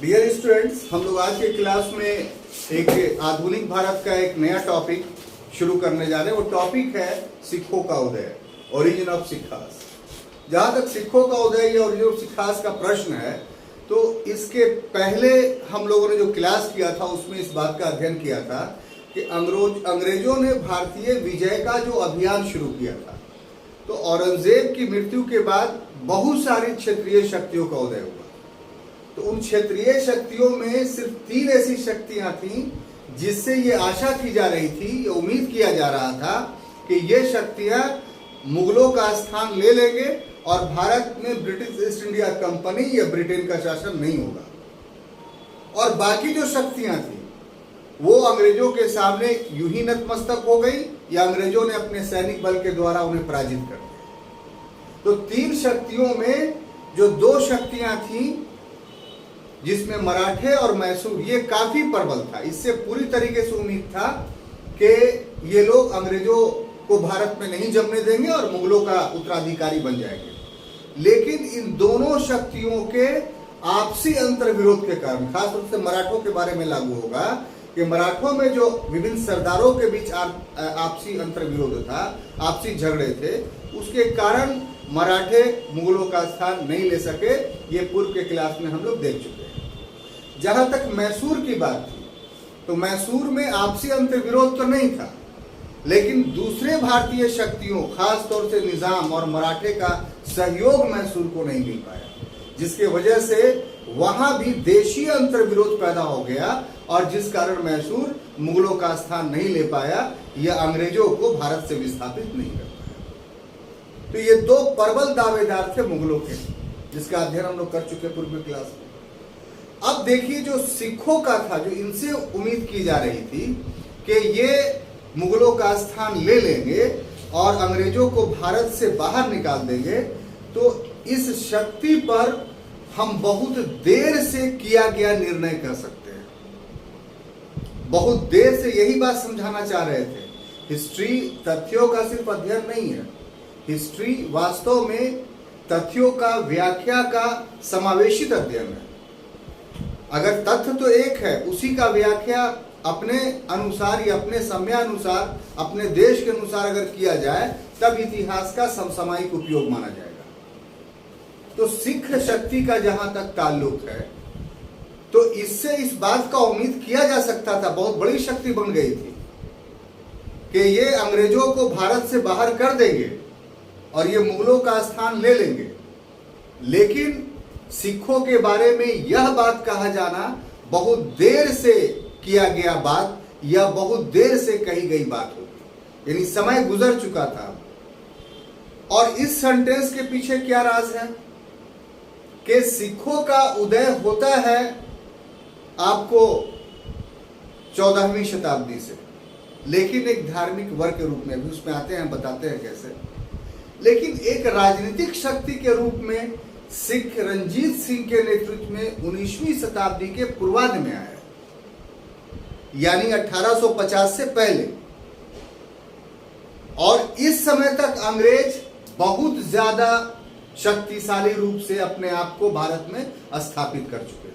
Dear students, हम लोग आज के क्लास में एक आधुनिक भारत का एक नया टॉपिक शुरू करने जा रहे हैं। वो टॉपिक है सिखों का उदय, ओरिजिन ऑफ सिखास। जहां तक सिखों का उदय या ओरिजिन ऑफ सिखास का प्रश्न है, तो इसके पहले हम लोगों ने जो क्लास किया था उसमें इस बात का अध्ययन किया था कि अंग्रेजों ने भारतीय विजय का जो अभियान शुरू किया था, तो औरंगजेब की मृत्यु के बाद बहुत सारी क्षेत्रीय शक्तियों का उदय हुआ। तो उन क्षेत्रीय शक्तियों में सिर्फ 3 ऐसी शक्तियां थीं जिससे ये आशा की जा रही थी, ये उम्मीद किया जा रहा था कि ये शक्तियां मुगलों का स्थान ले लेंगे और भारत में ब्रिटिश ईस्ट इंडिया कंपनी या ब्रिटेन का शासन नहीं होगा। और बाकी जो शक्तियां थी वो अंग्रेजों के सामने यूं ही नतमस्तक हो गई या अंग्रेजों ने अपने सैनिक बल के द्वारा उन्हें पराजित कर दिया। तो 3 शक्तियों में जो 2 शक्तियां थीं, जिसमें मराठे और मैसूर, ये काफी प्रबल था। इससे पूरी तरीके से उम्मीद था कि ये लोग अंग्रेजों को भारत में नहीं जमने देंगे और मुगलों का उत्तराधिकारी बन जाएंगे। लेकिन इन दोनों शक्तियों के आपसी अंतर्विरोध के कारण, खास रूप से मराठों के बारे में लागू होगा कि मराठों में जो विभिन्न सरदारों के बीच आपसी अंतर्विरोध था, आपसी झगड़े थे, उसके कारण मराठे मुगलों का स्थान नहीं ले सके। ये पूर्व के क्लास में हम लोग देख चुके हैं। जहां तक मैसूर की बात थी, तो मैसूर में आपसी अंतर्विरोध तो नहीं था, लेकिन दूसरे भारतीय शक्तियों, खास तौर से निजाम और मराठे का सहयोग मैसूर को नहीं मिल पाया, जिसके वजह से वहां भी देशीय अंतर्विरोध पैदा हो गया और जिस कारण मैसूर मुगलों का स्थान नहीं ले पाया या अंग्रेजों को भारत से विस्थापित नहीं कर पाया। तो ये 2 प्रबल दावेदार थे मुगलों के, जिसका अध्ययन हम लोग कर चुके पूर्व क्लास में। अब देखिए, जो सिखों का था, जो इनसे उम्मीद की जा रही थी कि ये मुगलों का स्थान ले लेंगे और अंग्रेजों को भारत से बाहर निकाल देंगे, तो इस शक्ति पर हम बहुत देर से किया गया निर्णय कर सकते हैं। बहुत देर से यही बात समझाना चाह रहे थे। हिस्ट्री तथ्यों का सिर्फ अध्ययन नहीं है। हिस्ट्री वास्तव में तथ्यों का, व्याख्या का समावेशित अध्ययन है। अगर तथ्य तो एक है, उसी का व्याख्या अपने अनुसार या अपने समयानुसार, अपने देश के अनुसार अगर किया जाए, तब इतिहास का समसामयिक उपयोग माना जाएगा। तो सिख शक्ति का जहां तक ताल्लुक है, तो इससे इस बात का उम्मीद किया जा सकता था, बहुत बड़ी शक्ति बन गई थी कि ये अंग्रेजों को भारत से बाहर कर देंगे और ये मुगलों का स्थान ले लेंगे। लेकिन सिखों के बारे में यह बात कहा जाना बहुत देर से किया गया बात या बहुत देर से कही गई बात होगी, यानी समय गुजर चुका था। और इस सेंटेंस के पीछे क्या राज है कि सिखों का उदय होता है आपको 14वीं शताब्दी से, लेकिन एक धार्मिक वर्ग के रूप में भी उसमें आते हैं, बताते हैं कैसे। लेकिन एक राजनीतिक शक्ति के रूप में सिख रंजीत सिंह के नेतृत्व में 19वीं शताब्दी के पूर्वार्ध में आया, यानी 1850 से पहले। और इस समय तक अंग्रेज बहुत ज्यादा शक्तिशाली रूप से अपने आप को भारत में स्थापित कर चुके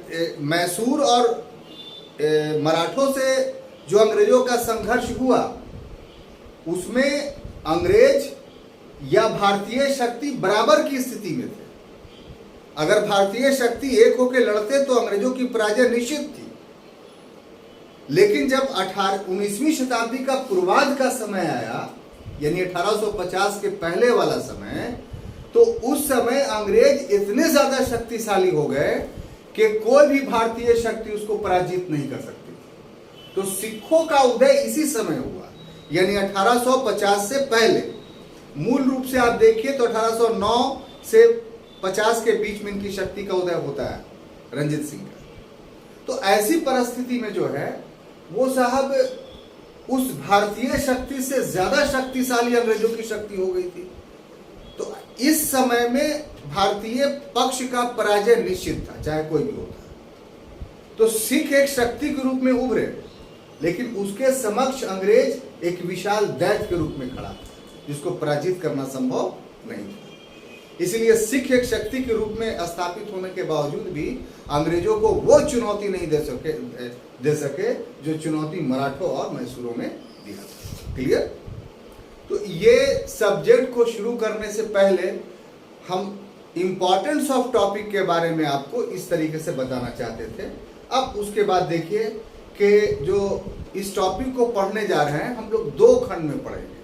थे। मैसूर और मराठों से जो अंग्रेजों का संघर्ष हुआ, उसमें अंग्रेज या भारतीय शक्ति बराबर की स्थिति में थे। अगर भारतीय शक्ति एक होकर लड़ते तो अंग्रेजों की पराजय निश्चित थी। लेकिन जब 19वीं शताब्दी का पूर्वार्ध का समय आया, यानी 1850 के पहले वाला समय, तो उस समय अंग्रेज इतने ज्यादा शक्तिशाली हो गए कि कोई भी भारतीय शक्ति उसको पराजित नहीं कर सकती थी। तो सिखों का उदय इसी समय हुआ, यानी 1850 से पहले। मूल रूप से आप देखिए तो 1809 से 50 के बीच में इनकी शक्ति का उदय होता है, रंजीत सिंह का। तो ऐसी परिस्थिति में जो है वो साहब उस भारतीय शक्ति से ज्यादा शक्तिशाली अंग्रेजों की शक्ति हो गई थी। तो इस समय में भारतीय पक्ष का पराजय निश्चित था, चाहे कोई भी होता। तो सिख एक शक्ति के रूप में उभरे, लेकिन उसके समक्ष अंग्रेज एक विशाल दैत्य के रूप में खड़ा था, जिसको पराजित करना संभव नहीं था। इसलिए सिख एक शक्ति के रूप में स्थापित होने के बावजूद भी अंग्रेजों को वो चुनौती नहीं दे सके जो चुनौती मराठों और मैसूरों ने दिया। क्लियर? तो ये सब्जेक्ट को शुरू करने से पहले हम इंपॉर्टेंस ऑफ टॉपिक के बारे में आपको इस तरीके से बताना चाहते थे। अब उसके बाद देखिए कि जो इस टॉपिक को पढ़ने जा रहे हैं हम लोग 2 खंड में पढ़ेंगे,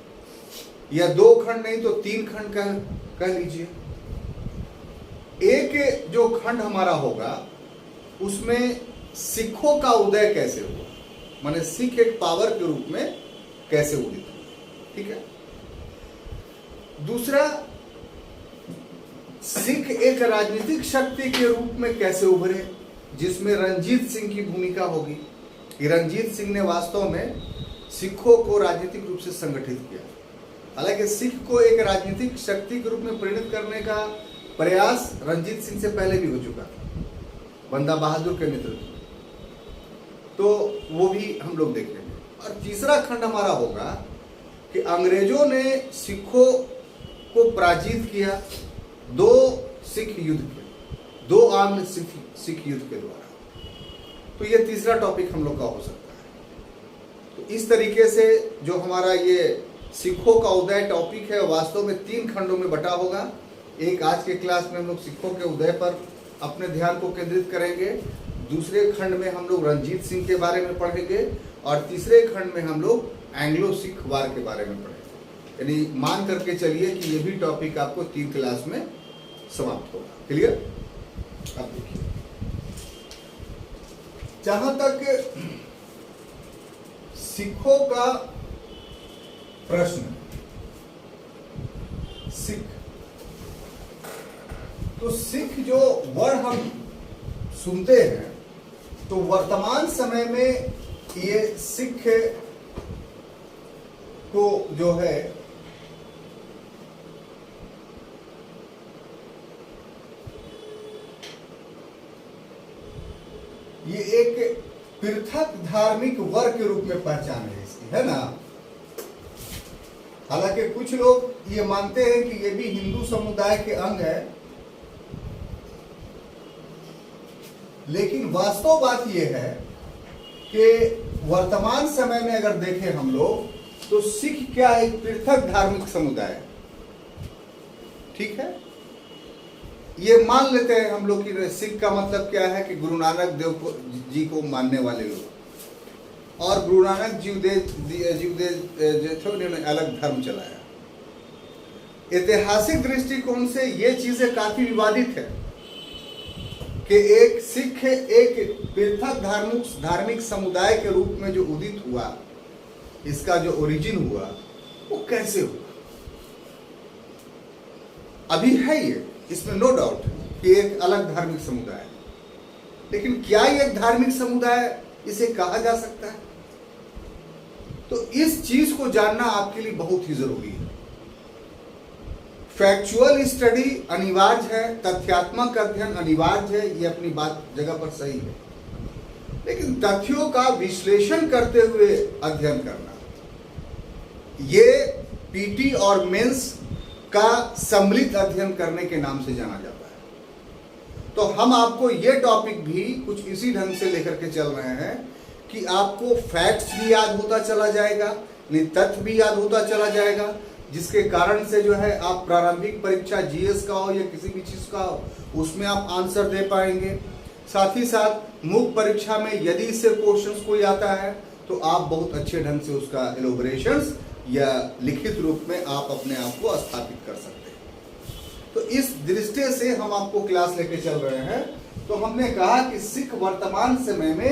या 2 खंड नहीं तो 3 खंड कह लीजिए। एक जो खंड हमारा होगा उसमें सिखों का उदय कैसे हुआ, माने सिख एक पावर के रूप में कैसे उदित हुआ, ठीक है। दूसरा, सिख एक राजनीतिक शक्ति के रूप में कैसे उभरे, जिसमें रंजीत सिंह की भूमिका होगी। रंजीत सिंह ने वास्तव में सिखों को राजनीतिक रूप से संगठित किया। हालांकि सिख को एक राजनीतिक शक्ति के रूप में परिणत करने का प्रयास रंजीत सिंह से पहले भी हो चुका था, बंदा बहादुर के नेतृत्व में, तो वो भी हम लोग देखेंगे। और तीसरा खंड हमारा होगा कि अंग्रेजों ने सिखों को पराजित किया 2 सिख युद्ध के, 2 आर्म्ड सिख युद्ध के द्वारा। तो ये तीसरा टॉपिक हम लोग का हो सकता है। तो इस तरीके से जो हमारा ये सिखों का उदय टॉपिक है वास्तव में 3 खंडों में बटा होगा। एक, आज के क्लास में हम लोग सिखों के उदय पर अपने ध्यान को केंद्रित करेंगे। दूसरे खंड में हम लोग रंजीत सिंह के बारे में पढ़ेंगे और तीसरे खंड में हम लोग एंग्लो सिख वार के बारे में पढ़ेंगे। यानी मान करके चलिए कि ये भी टॉपिक आपको 3 क्लास में समाप्त होगा। क्लियर? अब देखिए, जहां तक सिखों का प्रश्न, सिख, तो सिख जो वर्ड हम सुनते हैं तो वर्तमान समय में ये सिख को जो है ये एक पृथक धार्मिक वर्ग के रूप में पहचान है इसकी, है ना। हालांकि कुछ लोग ये मानते हैं कि ये भी हिंदू समुदाय के अंग है, लेकिन वास्तव बात यह है कि वर्तमान समय में अगर देखें हम लोग तो सिख क्या एक पृथक धार्मिक समुदाय है, ठीक है। ये मान लेते हैं हम लोग कि सिख का मतलब क्या है कि गुरु नानक देव जी को मानने वाले लोग, और गुरु नानक जो थे उन्होंने अलग धर्म चलाया। ऐतिहासिक दृष्टिकोण से ये चीजें काफी विवादित है कि एक सिख एक पृथक धार्मिक समुदाय के रूप में जो उदित हुआ, इसका जो ओरिजिन हुआ वो कैसे हुआ। अभी है ये, इसमें नो डाउट कि एक अलग धार्मिक समुदाय है, लेकिन क्या ये एक धार्मिक समुदाय इसे कहा जा सकता है? तो इस चीज को जानना आपके लिए बहुत ही जरूरी है। फैक्चुअल स्टडी अनिवार्य है, तथ्यात्मक अध्ययन अनिवार्य है, ये अपनी बात जगह पर सही है, लेकिन तथ्यों का विश्लेषण करते हुए अध्ययन करना, ये पीटी और मेंस का सम्मिलित अध्ययन करने के नाम से जाना जाता है। तो हम आपको ये टॉपिक भी कुछ इसी ढंग से लेकर के चल रहे हैं कि आपको फैक्ट्स भी याद होता चला जाएगा, तथ्य भी याद होता चला जाएगा, जिसके कारण से जो है आप प्रारंभिक परीक्षा जीएस का हो या किसी भी चीज का हो उसमें आप आंसर दे पाएंगे। साथ ही साथ मुख्य परीक्षा में यदि इससे क्वेश्चंस कोई आता है तो आप बहुत अच्छे ढंग से उसका एलोबरेशंस या लिखित रूप में आप अपने आप को स्थापित कर सकते हैं। तो इस दृष्टि से हम आपको क्लास लेके चल रहे हैं। तो हमने कहा कि सिख वर्तमान समय में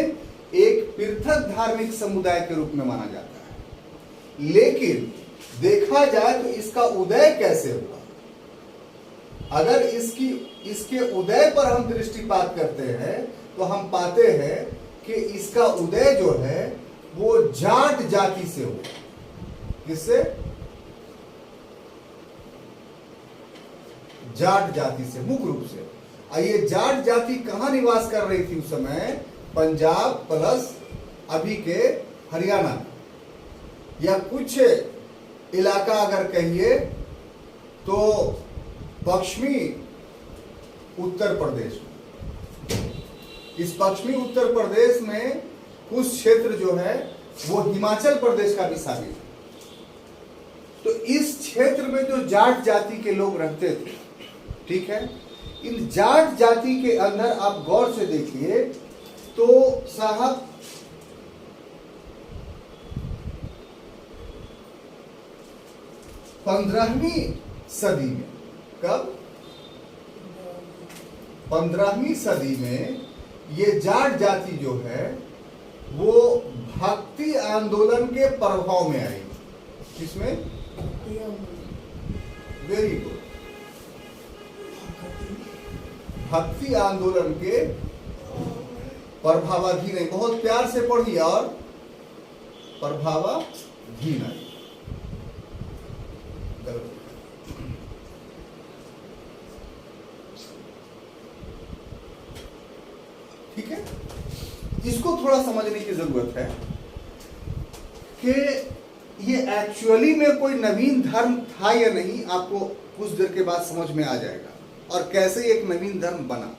एक पृथक धार्मिक समुदाय के रूप में माना जाता है, लेकिन देखा जाए तो इसका उदय कैसे हुआ। अगर इसके उदय पर हम दृष्टिपात करते हैं तो हम पाते हैं कि इसका उदय जो है वो जाट जाति से हुआ। किससे? जाट जाति से, मुख्य रूप से। ये जाट जाति कहां निवास कर रही थी उस समय? पंजाब प्लस अभी के हरियाणा, या कुछ इलाका अगर कहिए तो पश्चिमी उत्तर प्रदेश में, इस पश्चिमी उत्तर प्रदेश में कुछ क्षेत्र जो है वो हिमाचल प्रदेश का भी शामिल है। तो इस क्षेत्र में जो जाट जाति के लोग रहते थे, ठीक है, इन जाट जाति के अंदर आप गौर से देखिए तो साहब 15वीं सदी में, कब 15वीं सदी में ये जाट जाति जो है वो भक्ति आंदोलन के प्रभाव में आई। किसमें? वेरी गुड, भक्ति आंदोलन के प्रभावाधीन आई। बहुत प्यार से पढ़िए, और प्रभावाधीन आई। ठीक है, इसको थोड़ा समझने की जरूरत है कि ये एक्चुअली में कोई नवीन धर्म था या नहीं, आपको कुछ देर के बाद समझ में आ जाएगा, और कैसे एक नवीन धर्म बना।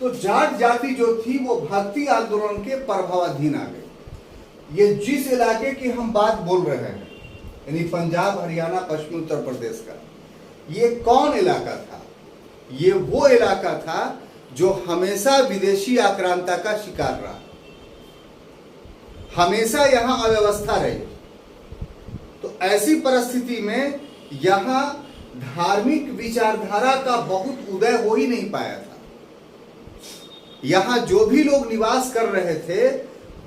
तो जाट जाति जो थी वो भक्ति आंदोलन के प्रभावाधीन आ गई। ये जिस इलाके की हम बात बोल रहे हैं, यानी पंजाब, हरियाणा, पश्चिमी उत्तर प्रदेश का, ये कौन इलाका था? ये वो इलाका था जो हमेशा विदेशी आक्रांता का शिकार रहा, हमेशा यहां अव्यवस्था रही। तो ऐसी परिस्थिति में यहां धार्मिक विचारधारा का बहुत उदय हो ही नहीं पाया था। यहां जो भी लोग निवास कर रहे थे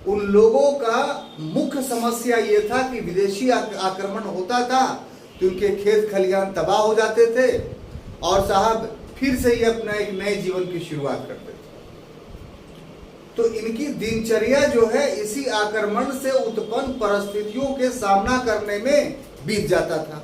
उन लोगों का मुख्य समस्या ये था कि विदेशी आक्रमण होता था तो उनके खेत खलिहान तबाह हो जाते थे, और साहब फिर से ही अपना एक नए जीवन की शुरुआत करते थे। तो इनकी दिनचर्या जो है इसी आक्रमण से उत्पन्न परिस्थितियों के सामना करने में बीत जाता था।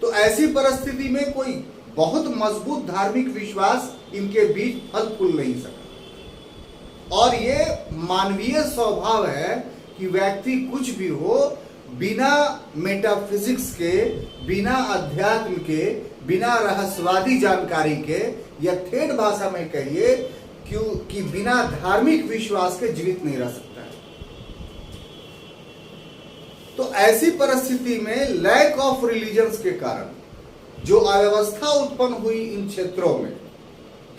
तो ऐसी परिस्थिति में कोई बहुत मजबूत धार्मिक विश्वास इनके बीच फल फूल नहीं सका। और ये मानवीय स्वभाव है कि व्यक्ति कुछ भी हो, बिना मेटाफिजिक्स के, बिना अध्यात्म के, बिना रहस्यवादी जानकारी के, या ठेठ भाषा में कहिए कि बिना धार्मिक विश्वास के जीवित नहीं रह सकता है। तो ऐसी परिस्थिति में लैक ऑफ रिलीजन्स के कारण जो अव्यवस्था उत्पन्न हुई इन क्षेत्रों में,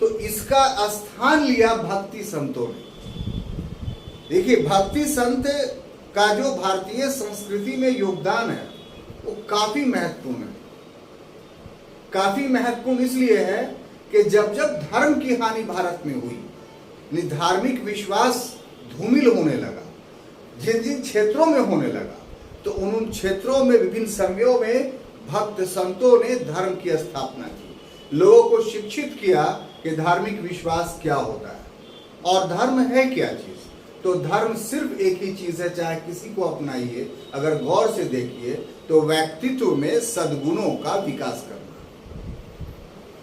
तो इसका स्थान लिया भक्ति संतों ने। देखिए, भक्ति संत का जो भारतीय संस्कृति में योगदान है वो काफी महत्वपूर्ण है। काफी महत्वपूर्ण इसलिए है कि जब जब धर्म की हानि भारत में हुई, धार्मिक विश्वास धूमिल होने लगा, जिन जिन क्षेत्रों में होने लगा, तो उन क्षेत्रों में विभिन्न समयों में भक्त संतों ने धर्म की स्थापना की, लोगों को शिक्षित किया कि धार्मिक विश्वास क्या होता है और धर्म है क्या चीज। तो धर्म सिर्फ एक ही चीज है, चाहे किसी को अपनाइए, अगर गौर से देखिए तो व्यक्तित्व में सद्गुणों का विकास करना।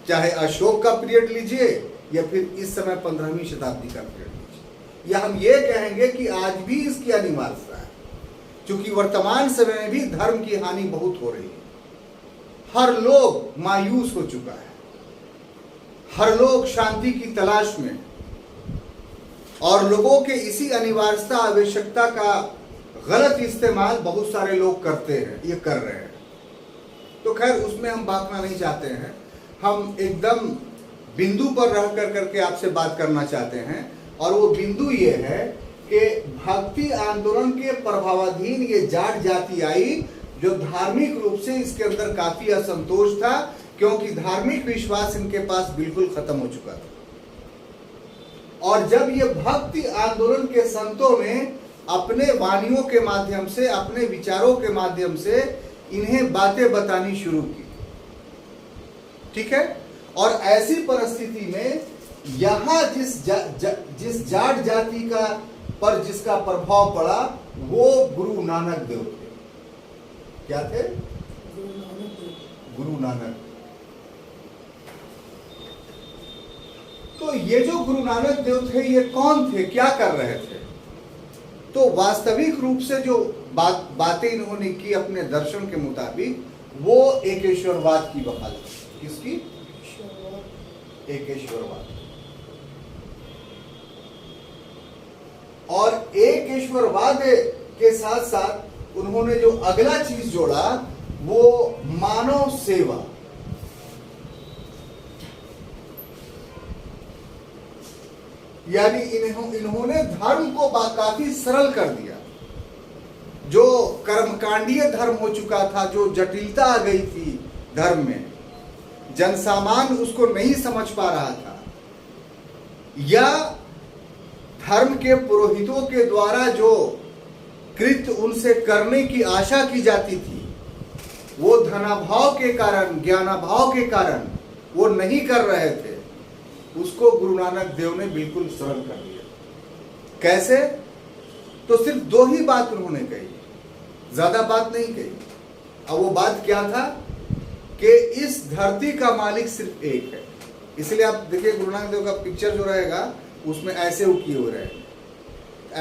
चाहे अशोक का पीरियड लीजिए या फिर इस समय 15वीं शताब्दी का पीरियड लीजिए, या हम ये कहेंगे कि आज भी इसकी अनिवार्यता है, क्योंकि वर्तमान समय में भी धर्म की हानि बहुत हो रही है। हर लोग मायूस हो चुका है, हर लोग शांति की तलाश में, और लोगों के इसी अनिवार्यता आवश्यकता का गलत इस्तेमाल बहुत सारे लोग करते हैं, ये कर रहे हैं। तो खैर उसमें हम भागना नहीं चाहते हैं, हम एकदम बिंदु पर रह कर करके आपसे बात करना चाहते हैं, और वो बिंदु ये है कि भक्ति आंदोलन के प्रभावाधीन ये जाट जाति आई, जो धार्मिक रूप से इसके अंदर काफी असंतोष था, क्योंकि धार्मिक विश्वास इनके पास बिल्कुल खत्म हो चुका था। और जब ये भक्ति आंदोलन के संतों ने अपने वाणियों के माध्यम से, अपने विचारों के माध्यम से इन्हें बातें बतानी शुरू की, ठीक है, और ऐसी परिस्थिति में यहां जिस जाट जाति का पर जिसका प्रभाव पड़ा वो गुरु नानक देव थे। क्या थे? गुरु नानक। तो ये जो गुरु नानक देव थे, ये कौन थे, क्या कर रहे थे? तो वास्तविक रूप से जो बातें इन्होंने की अपने दर्शन के मुताबिक, वो एकेश्वरवाद की वकालत। किसकी? एकेश्वरवाद। और एकेश्वरवाद के साथ साथ उन्होंने जो अगला चीज जोड़ा वो मानव सेवा। यानी इन्होंने धर्म को काफी सरल कर दिया। जो कर्मकांडीय धर्म हो चुका था, जो जटिलता आ गई थी धर्म में, जनसामान्य उसको नहीं समझ पा रहा था, या धर्म के पुरोहितों के द्वारा जो कृत्य उनसे करने की आशा की जाती थी, वो धनाभाव के कारण, ज्ञानाभाव के कारण वो नहीं कर रहे थे, उसको गुरु नानक देव ने बिल्कुल सरल कर दिया। कैसे? तो सिर्फ दो ही बात उन्होंने कही, ज्यादा बात नहीं कही। अब वो बात क्या था कि इस धरती का मालिक सिर्फ एक है। इसलिए आप देखिए गुरु नानक देव का पिक्चर जो रहेगा उसमें ऐसे वो किए हुए रहे।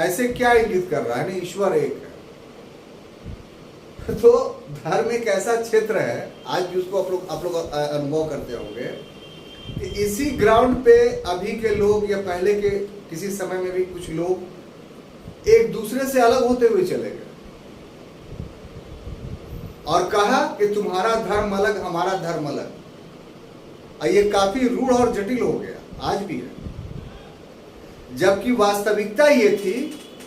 ऐसे क्या इंगित कर रहा है? नहीं, ईश्वर एक है। तो धर्म एक ऐसा क्षेत्र है, आज भी उसको आप लोग अनुभव करते होंगे कि इसी ग्राउंड पे अभी के लोग या पहले के किसी समय में भी कुछ लोग एक दूसरे से अलग होते हुए चले गए और कहा कि तुम्हारा धर्म अलग, हमारा धर्म अलग। ये काफी रूढ़ और जटिल हो गया, आज भी है। जबकि वास्तविकता ये थी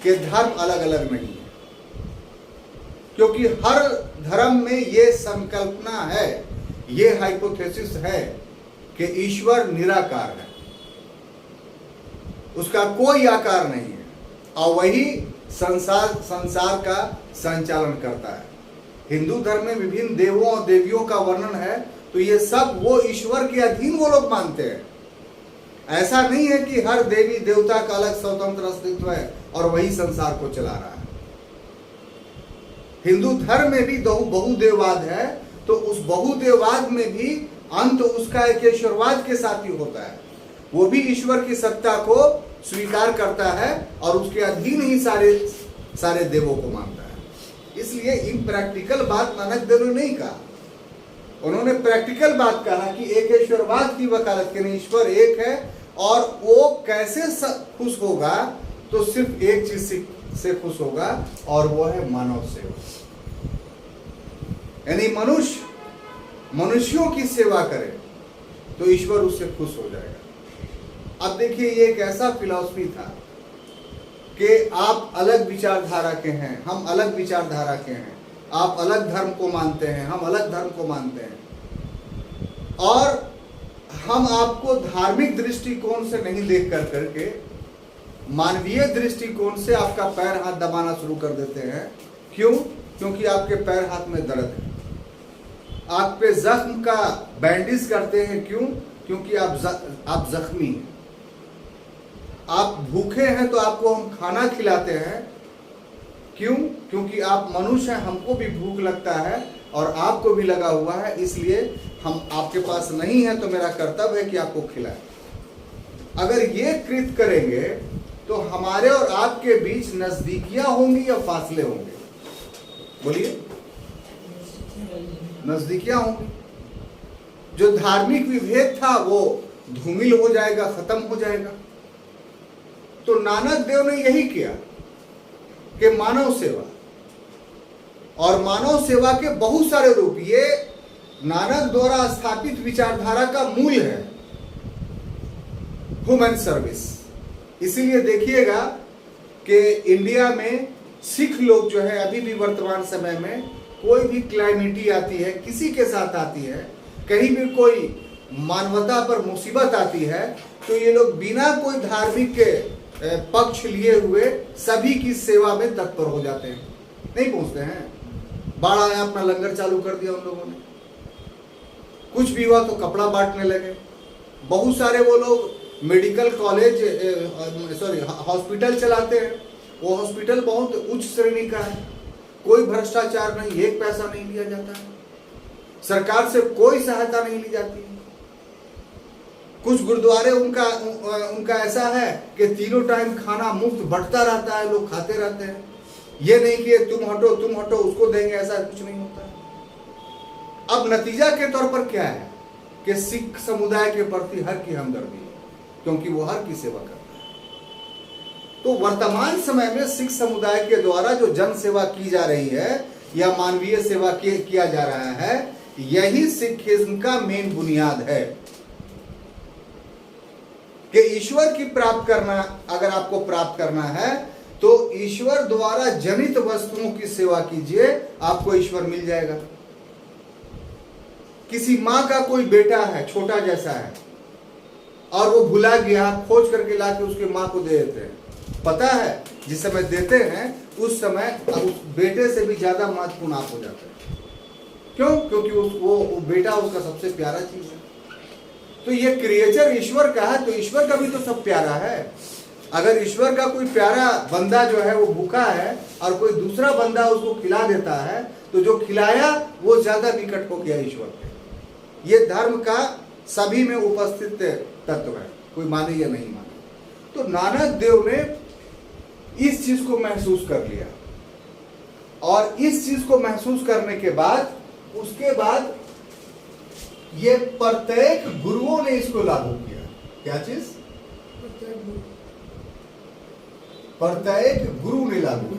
कि धर्म अलग अलग नहीं है, क्योंकि हर धर्म में ये संकल्पना है, ये हाइपोथेसिस है कि ईश्वर निराकार है, उसका कोई आकार नहीं है, और वही संसार का संचालन करता है। हिंदू धर्म में विभिन्न देवों और देवियों का वर्णन है, तो ये सब वो ईश्वर के अधीन वो लोग मानते हैं। ऐसा नहीं है कि हर देवी देवता का अलग स्वतंत्र अस्तित्व है और वही संसार को चला रहा है। हिंदू धर्म में भी बहुदेववाद है, तो उस बहुदेववाद में भी अंत उसका एकेश्वरवाद के साथ ही होता है। वो भी ईश्वर की सत्ता को स्वीकार करता है और उसके अधीन ही सारे देवों को मानता है। इसलिए इम्प्रैक्टिकल बात नानक देव ने नहीं कहा, उन्होंने प्रैक्टिकल बात कहा कि एकेश्वरवाद की वकालत के ईश्वर एक है, और वो कैसे खुश होगा? तो सिर्फ एक चीज से खुश होगा, और वो है मानव सेवा। यानी मनुष्यों की सेवा करे तो ईश्वर उससे खुश हो जाएगा। अब देखिए, ये एक ऐसा फिलॉसफी था कि आप अलग विचारधारा के हैं, हम अलग विचारधारा के हैं, आप अलग धर्म को मानते हैं, हम अलग धर्म को मानते हैं, और हम आपको धार्मिक दृष्टिकोण से नहीं देख करके मानवीय दृष्टिकोण से आपका पैर हाथ दबाना शुरू कर देते हैं। क्यों? क्योंकि आपके पैर हाथ में दर्द है। आप पे जख्म का बैंडेज करते हैं। क्यों? क्योंकि आप जख्मी हैं। आप भूखे हैं तो आपको हम खाना खिलाते हैं। क्यों? क्योंकि आप मनुष्य हैं, हमको भी भूख लगता है और आपको भी लगा हुआ है, इसलिए हम आपके पास नहीं है तो मेरा कर्तव्य है कि आपको खिलाएं। अगर ये कृत्य करेंगे तो हमारे और आपके बीच नजदीकियां होंगी या फासले होंगे? बोलिए। नजदीकियां होंगी। जो धार्मिक विभेद था वो धूमिल हो जाएगा, खत्म हो जाएगा। तो नानक देव ने यही किया कि मानव सेवा, और मानव सेवा के बहुत सारे रूप, ये नानक द्वारा स्थापित विचारधारा का मूल है, ह्यूमन सर्विस। इसीलिए देखिएगा कि इंडिया में सिख लोग जो है अभी भी वर्तमान समय में कोई भी क्लाइमिटी आती है, किसी के साथ आती है, कहीं भी कोई मानवता पर मुसीबत आती है, तो ये लोग बिना कोई धार्मिक के पक्ष लिए हुए सभी की सेवा में तत्पर हो जाते हैं। नहीं पूछते हैं। बाढ़ आया, अपना लंगर चालू कर दिया उन लोगों ने। कुछ भी हुआ तो कपड़ा बांटने लगे। बहुत सारे वो लोग मेडिकल कॉलेज हॉस्पिटल चलाते हैं। वो हॉस्पिटल बहुत उच्च श्रेणी का है, कोई भ्रष्टाचार नहीं, एक पैसा नहीं लिया जाता है, सरकार से कोई सहायता नहीं ली जाती है। कुछ गुरुद्वारे उनका ऐसा है कि तीनों टाइम खाना मुफ्त बंटता रहता है, लोग खाते रहते हैं। ये नहीं कि तुम हटो उसको देंगे, ऐसा कुछ नहीं होता है। अब नतीजा के तौर पर क्या है कि सिख समुदाय के प्रति हर की हमदर्दी है, क्योंकि वो हर की सेवा करता है। तो वर्तमान समय में सिख समुदाय के द्वारा जो जन सेवा की जा रही है या मानवीय सेवा किया जा रहा है, यही सिखिज्म का मेन बुनियाद है कि ईश्वर की प्राप्त करना, अगर आपको प्राप्त करना है तो ईश्वर द्वारा जनित वस्तुओं की सेवा कीजिए, आपको ईश्वर मिल जाएगा। किसी मां का कोई बेटा है, छोटा जैसा है, और वो भुला गया, खोज करके लाके उसके मां को दे देते हैं। पता है जिस समय देते हैं उस समय उस बेटे से भी ज्यादा महत्वपूर्ण आप हो जाते हैं। क्यों? क्योंकि वो बेटा उसका सबसे प्यारा चीज है। तो ये क्रिएचर ईश्वर का है, तो ईश्वर का भी तो सब प्यारा है। अगर ईश्वर का कोई प्यारा बंदा जो है वो भूखा है और कोई दूसरा बंदा उसको खिला देता है, तो जो खिलाया वो ज्यादा निकट हो गया ईश्वर के। ये धर्म का सभी में उपस्थित तत्व है, कोई माने या नहीं माने। तो नानक देव ने इस चीज को महसूस कर लिया, और इस चीज को महसूस करने के बाद उसके बाद ये प्रत्येक गुरुओं ने इसको लागू किया। क्या चीज? प्रत्येक गुरु ने लागू,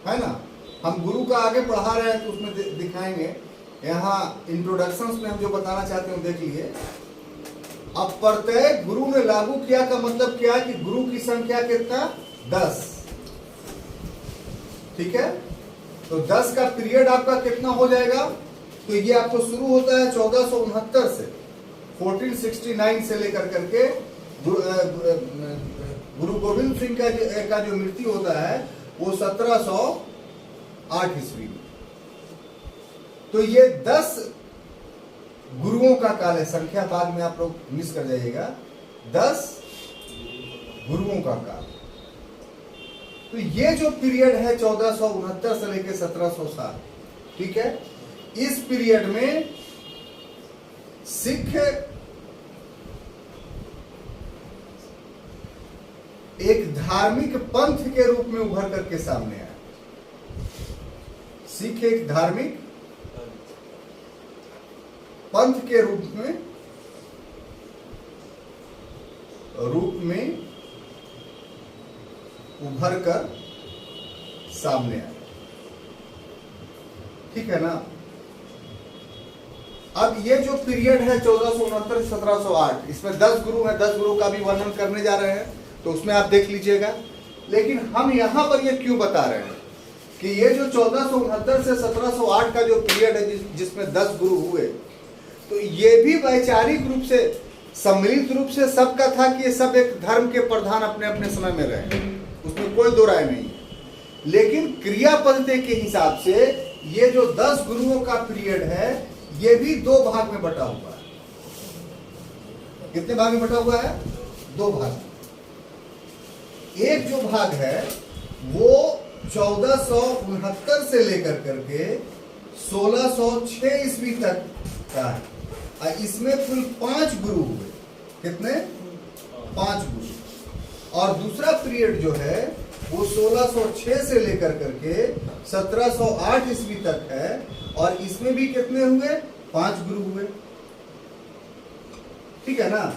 है ना। हम गुरु का आगे पढ़ा रहे हैं तो उसमें दिखाएंगे। यहाँ इंट्रोडक्शंस में हम जो बताना चाहते हैं देख लीजिए। अब प्रत्येक गुरु ने लागू किया का मतलब क्या कि गुरु की संख्या कितना? 10। ठीक है, तो 10 का पीरियड आपका कितना हो जाएगा? तो ये आपको शुरू होता है 1469 से, 1469 से लेकर करके गुरु गोविंद सिंह का जो मृत्यु होता है वो 1708 ईस्वी में। तो ये 10 गुरुओं का काल है। संख्या बाद में आप लोग मिस कर जाइएगा। 10 गुरुओं का काल। तो ये जो पीरियड है 1469 से लेकर 1707, ठीक है, इस पीरियड में सिख एक धार्मिक पंथ के रूप में उभर करके सामने आया। सिख एक धार्मिक पंथ के रूप में उभर कर सामने आया। ठीक है ना। अब ये जो पीरियड है 1469 से 1708, इसमें 10 गुरु हैं। 10 गुरु का भी वर्णन करने जा रहे हैं, तो उसमें आप देख लीजिएगा। लेकिन हम यहां पर ये क्यों बता रहे हैं कि ये जो 1469 से 1708 का जो पीरियड है जिसमें 10 गुरु हुए, तो ये भी वैचारिक रूप से, सम्मिलित रूप से सबका था कि ये सब एक धर्म के प्रधान अपने अपने समय में रहे, उसमें कोई दो राय नहीं है। लेकिन क्रिया पद्धति के हिसाब से ये जो 10 गुरुओं का पीरियड है ये भी 2 भाग में बटा हुआ है। कितने भाग में बटा हुआ है? 2 भाग। एक जो भाग है वो 1469 से लेकर करके 1606 ईस्वी तक का है। इसमें कुल 5 गुरु हुए। कितने? 5 गुरु। और दूसरा पीरियड जो है वो 1606 से लेकर करके 1708 ईस्वी तक है, और इसमें भी कितने हुए? 5 गुरु हुए। ठीक है ना।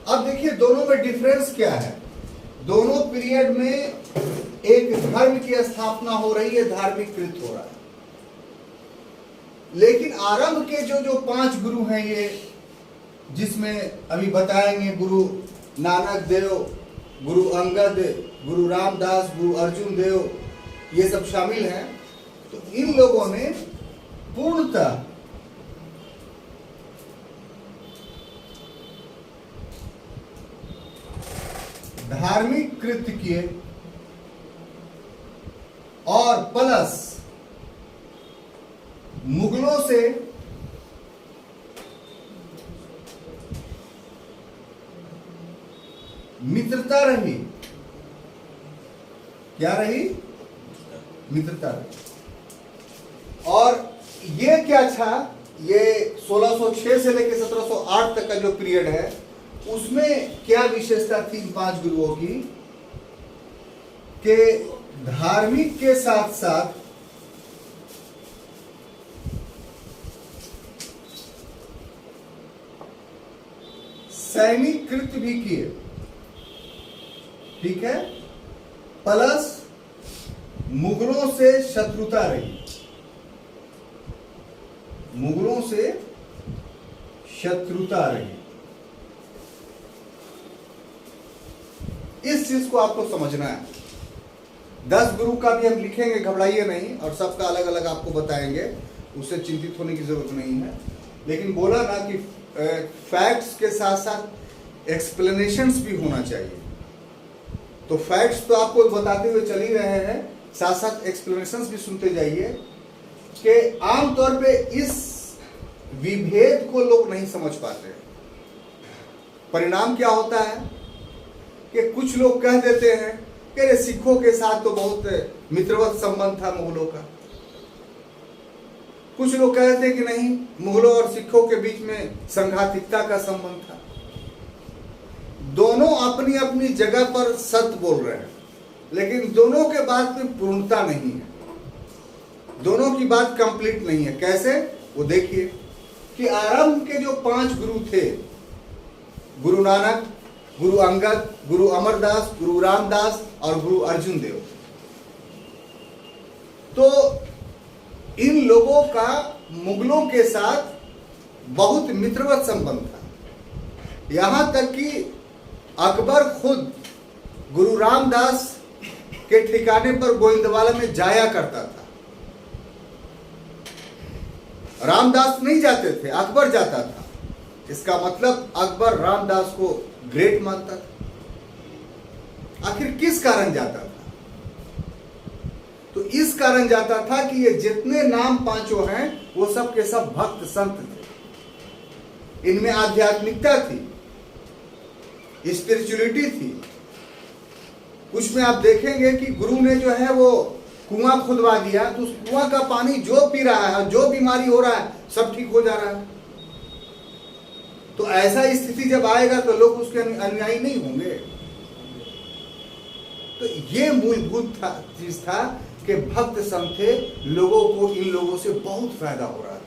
अब देखिए दोनों में डिफरेंस क्या है। दोनों पीरियड में एक धर्म की स्थापना हो रही है, धार्मिक कृत्य हो रहा है। लेकिन आरंभ के जो 5 गुरु हैं, ये जिसमें अभी बताएंगे गुरु नानक देव, गुरु अंगद, गुरु रामदास, गुरु अर्जुन देव, ये सब शामिल हैं। तो इन लोगों ने पूर्णतः धार्मिक कृत्य किए, और प्लस मुगलों से मित्रता रही। क्या रही? मित्रता रही। और ये क्या था, ये 1606 से लेकर 1708 तक का जो पीरियड है उसमें क्या विशेषता थी इन 5 गुरुओं की, कि धार्मिक के साथ साथ सैनिक कृत्य भी किए, ठीक है, प्लस मुगलों से शत्रुता रही, मुगलों से शत्रुता रही। इस चीज को आपको समझना है। 10 गुरु का भी हम लिखेंगे, घबराइए नहीं, और सबका अलग अलग आपको बताएंगे, उससे चिंतित होने की जरूरत नहीं है। लेकिन बोला ना कि फैक्ट्स के साथ साथ एक्सप्लेनेशंस भी होना चाहिए। तो फैक्ट्स तो आपको बताते हुए चल ही रहे हैं, साथ साथ एक्सप्लेनेशंस भी सुनते जाइए कि आमतौर पे इस विभेद को लोग नहीं समझ पाते। परिणाम क्या होता है कि कुछ लोग कह देते हैं कि अरे सिखों के साथ तो बहुत मित्रवत संबंध था मुगलों का। कुछ लोग कहते हैं कि नहीं, मुगलों और सिखों के बीच में संघातिकता का संबंध था। दोनों अपनी अपनी जगह पर सत्य बोल रहे हैं, लेकिन दोनों के बात में पूर्णता नहीं है, दोनों की बात कंप्लीट नहीं है। कैसे? वो देखिए कि आरंभ के जो 5 गुरु थे, गुरु नानक, गुरु अंगद, गुरु अमरदास, गुरु रामदास और गुरु अर्जुन देव, तो इन लोगों का मुगलों के साथ बहुत मित्रवत संबंध था। यहां तक कि अकबर खुद गुरु रामदास के ठिकाने पर गोविंदवाला में जाया करता था। रामदास नहीं जाते थे, अकबर जाता था। इसका मतलब अकबर रामदास को ग्रेट मानता था। आखिर किस कारण जाता था? तो इस कारण जाता था कि ये जितने नाम 5 हैं वो सब के सब भक्त संत थे। इनमें आध्यात्मिकता थी, स्पिरिचुअलिटी थी। कुछ में आप देखेंगे कि गुरु ने जो है वो कुआं खुदवा दिया, तो उस कुआं का पानी जो पी रहा है, जो बीमारी हो रहा है, सब ठीक हो जा रहा है। तो ऐसा स्थिति जब आएगा तो लोग उसके अनुयायी नहीं होंगे। तो ये मूलभूत चीज था कि भक्त संत थे, लोगों को इन लोगों से बहुत फायदा हो रहा था।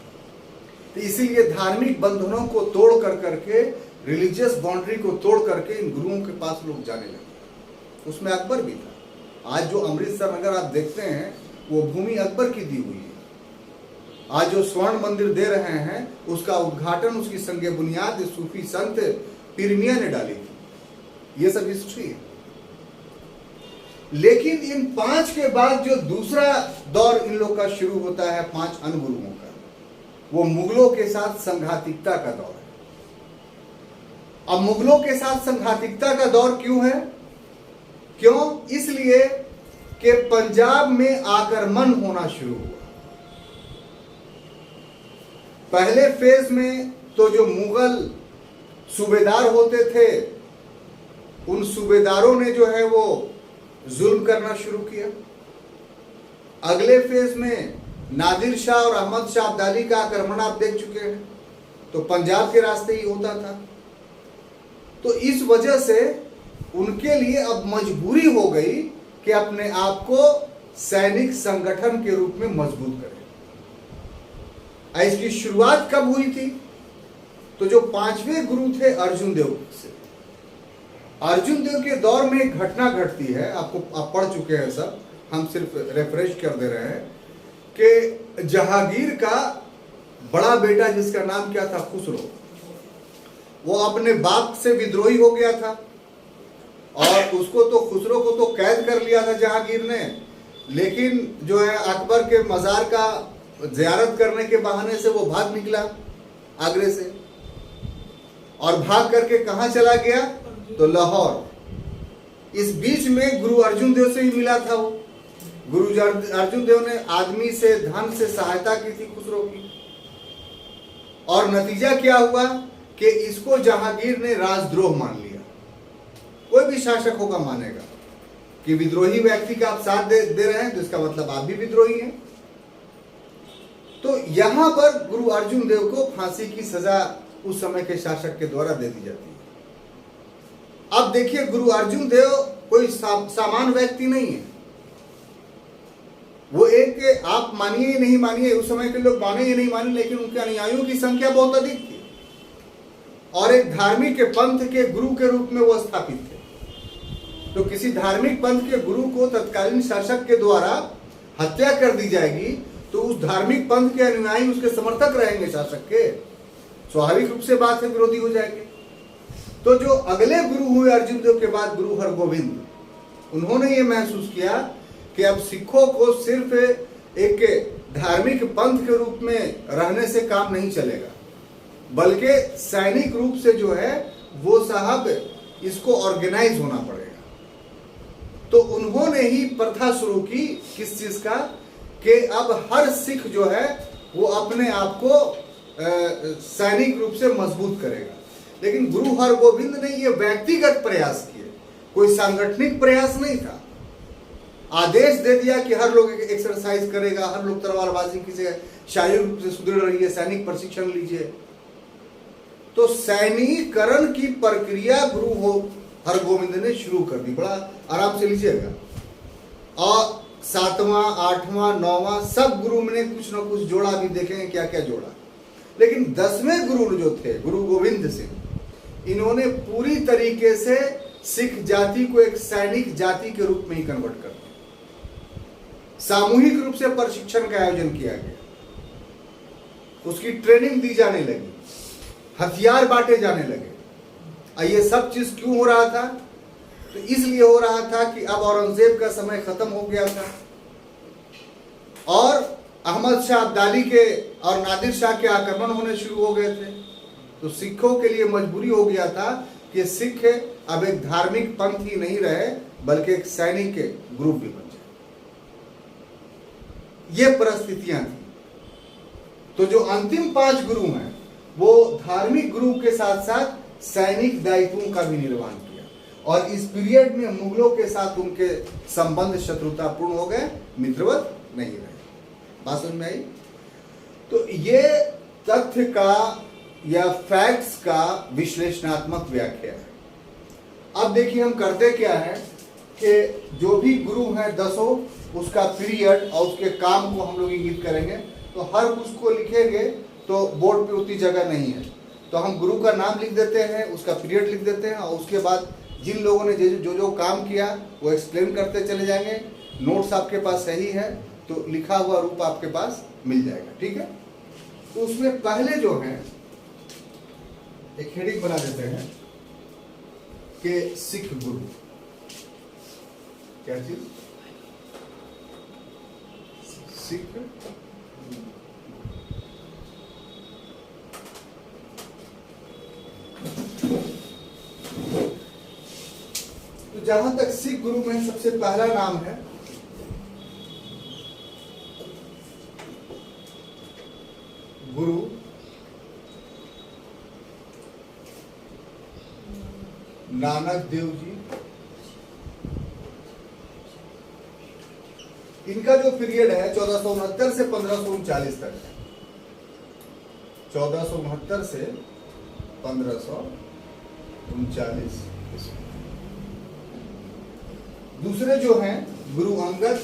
तो इसीलिए धार्मिक बंधनों को तोड़ कर करके, रिलीजियस बाउंड्री को तोड़ करके इन गुरुओं के पास लोग जाने लगे। उसमें अकबर भी था। आज जो अमृतसर नगर आप देखते हैं वो भूमि अकबर की दी हुई है। आज जो स्वर्ण मंदिर दे रहे हैं उसका उद्घाटन, उसकी संगे बुनियाद सूफी संत पीर मियां ने डाली थी। ये सब हिस्ट्री है। लेकिन इन 5 के बाद जो दूसरा दौर इन लोग का शुरू होता है, 5 अन्य गुरुओं का, वो मुगलों के साथ संघातिकता का दौर है। अब मुगलों के साथ संघातिकता का दौर क्यों है? क्यों? इसलिए कि पंजाब में आक्रमण होना शुरू हुआ। पहले फेज में तो जो मुगल सूबेदार होते थे, उन सूबेदारों ने जो है वो जुल्म करना शुरू किया। अगले फेज में नादिर शाह और अहमद शाह अब्दाली का आक्रमण आप देख चुके हैं, तो पंजाब के रास्ते ही होता था। तो इस वजह से उनके लिए अब मजबूरी हो गई कि अपने आप को सैनिक संगठन के रूप में मजबूत करें। इसकी शुरुआत कब हुई थी? तो जो 5वें गुरु थे अर्जुन देव से, अर्जुन देव के दौर में एक घटना घटती है, आपको आप पढ़ चुके हैं सब, हम सिर्फ रिफ्रेश कर दे रहे हैं कि जहांगीर का बड़ा बेटा जिसका नाम क्या था, खुसरो, वो अपने बाप से विद्रोही हो गया था और उसको तो खुसरो को तो कैद कर लिया था जहांगीर ने। लेकिन जो है अकबर के मजार का ज़ियारत करने के बहाने से वो भाग निकला आगरे से, और भाग करके कहां चला गया? तो लाहौर। इस बीच में गुरु अर्जुन देव से ही मिला था वो। गुरु अर्जुन देव ने आदमी से, धन से सहायता की थी खुसरो की, और नतीजा क्या हुआ कि इसको जहांगीर ने राजद्रोह मान लिया। कोई भी शासक होगा मानेगा कि विद्रोही व्यक्ति का आप साथ दे रहे हैं तो इसका मतलब आप भी विद्रोही हैं। तो यहां पर गुरु अर्जुन देव को फांसी की सजा उस समय के शासक के द्वारा दे दी जाती है। अब देखिए, गुरु अर्जुन देव कोई सामान्य व्यक्ति नहीं है। वो एक, आप मानिए या नहीं मानिए, उस समय के लोग माने या नहीं माने, लेकिन उनके अनुयायियों की संख्या बहुत अधिक थी और एक धार्मिक पंथ के गुरु के रूप में वो स्थापित थे। तो किसी धार्मिक पंथ के गुरु को तत्कालीन शासक के द्वारा हत्या कर दी जाएगी तो उस धार्मिक पंथ के अनुयायी उसके समर्थक रहेंगे शासक के, स्वाभाविक रूप से बात से विरोधी हो जाएंगे। तो जो अगले गुरु हुए अर्जुन देव के बाद गुरु हरगोविंद, उन्होंने ये महसूस किया कि अब सिखों को सिर्फ एक धार्मिक पंथ के रूप में रहने से काम नहीं चलेगा, बल्कि सैनिक रूप से जो है वो साहब इसको ऑर्गेनाइज होना पड़ेगा। तो उन्होंने ही प्रथा शुरू की किस चीज का, कि अब हर सिख जो है वो अपने आप को सैनिक रूप से मजबूत करेगा। लेकिन गुरु हरगोविंद ने ये व्यक्तिगत प्रयास किए, कोई सांगठनिक प्रयास नहीं था। आदेश दे दिया कि हर लोग एक्सरसाइज करेगा, हर लोग तलवारबाजी कीजिए, शारीरिक रूप से सुदृढ़ रहिए, सैनिक प्रशिक्षण लीजिए। तो सैनिकीकरण की प्रक्रिया गुरु हरगोविंद ने शुरू कर दी। बड़ा आराम से लीजिएगा। और 7वां 8वां 9वां सब गुरु ने कुछ ना कुछ जोड़ा, भी देखेंगे क्या क्या जोड़ा। लेकिन 10वें गुरु जो थे गुरु गोविंद सिंह, इन्होंने पूरी तरीके से सिख जाति को एक सैनिक जाति के रूप में ही कन्वर्ट कर दिया। सामूहिक रूप से प्रशिक्षण का आयोजन किया गया, उसकी ट्रेनिंग दी जाने लगी, हथियार बांटे जाने लगे। ये सब चीज क्यों हो रहा था? तो इसलिए हो रहा था कि अब औरंगजेब का समय खत्म हो गया था और अहमद शाह अब्दाली के और नादिर शाह के आक्रमण होने शुरू हो गए थे। तो सिखों के लिए मजबूरी हो गया था कि सिख अब एक धार्मिक पंथ ही नहीं रहे, बल्कि एक सैनिक के ग्रुप भी बन जाए। ये परिस्थितियां थी। तो जो अंतिम 5 गुरु हैं वो धार्मिक गुरु के साथ साथ सैनिक दायित्वों का भी निर्वहन किया। और इस पीरियड में मुगलों के साथ उनके संबंध शत्रुतापूर्ण हो गए, मित्रवत नहीं रहे। बात समझ में आई? तो ये तथ्य का या फैक्ट्स का विश्लेषणात्मक व्याख्या है। अब देखिए हम करते क्या है कि जो भी गुरु हैं 10, उसका पीरियड और उसके काम को हम लोग इंगित करेंगे। तो हर उसको लिखेंगे तो बोर्ड पे उतनी जगह नहीं है, तो हम गुरु का नाम लिख देते हैं, उसका पीरियड लिख देते हैं और उसके बाद जिन लोगों ने जो जो काम किया वो एक्सप्लेन करते चले जाएंगे। नोट्स आपके पास सही है तो लिखा हुआ रूप आपके पास मिल जाएगा। ठीक है? तो उसमें पहले जो है एक हेडिंग बना देते हैं कि सिख गुरु। क्या चीज? सिख तो जहां तक सिख गुरु में सबसे पहला नाम है गुरु नानक देव जी। इनका जो पीरियड है 1469 से 1539 तक है। 1469 से 1539। दूसरे जो हैं गुरु अंगद,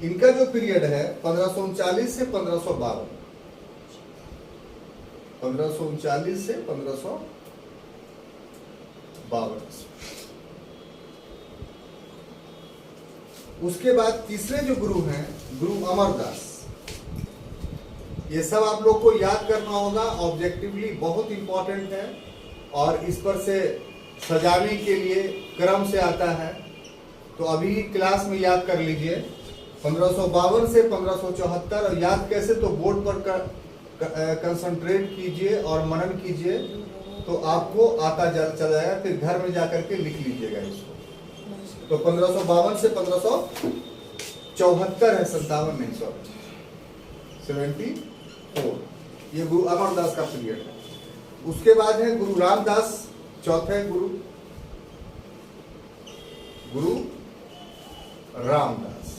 इनका जो पीरियड है 1539 से 1552। 1539 से 1552। उसके बाद तीसरे जो गुरु हैं गुरु अमरदास। ये सब आप लोग को याद करना होगा, ऑब्जेक्टिवली बहुत इंपॉर्टेंट है और इस पर से सजाने के लिए क्रम से आता है। तो अभी क्लास में याद कर लीजिए 1552 से 1574। और याद कैसे? तो बोर्ड पर कंसंट्रेट कीजिए और मनन कीजिए तो आपको आता चला जाएगा। फिर घर में जाकर के लिख लीजिएगा इसको। तो 1552 से 1574 है, 57 नहीं 74। ये गुरु अमरदास का पीरियड है। उसके बाद है गुरु रामदास, चौथे गुरु रामदास।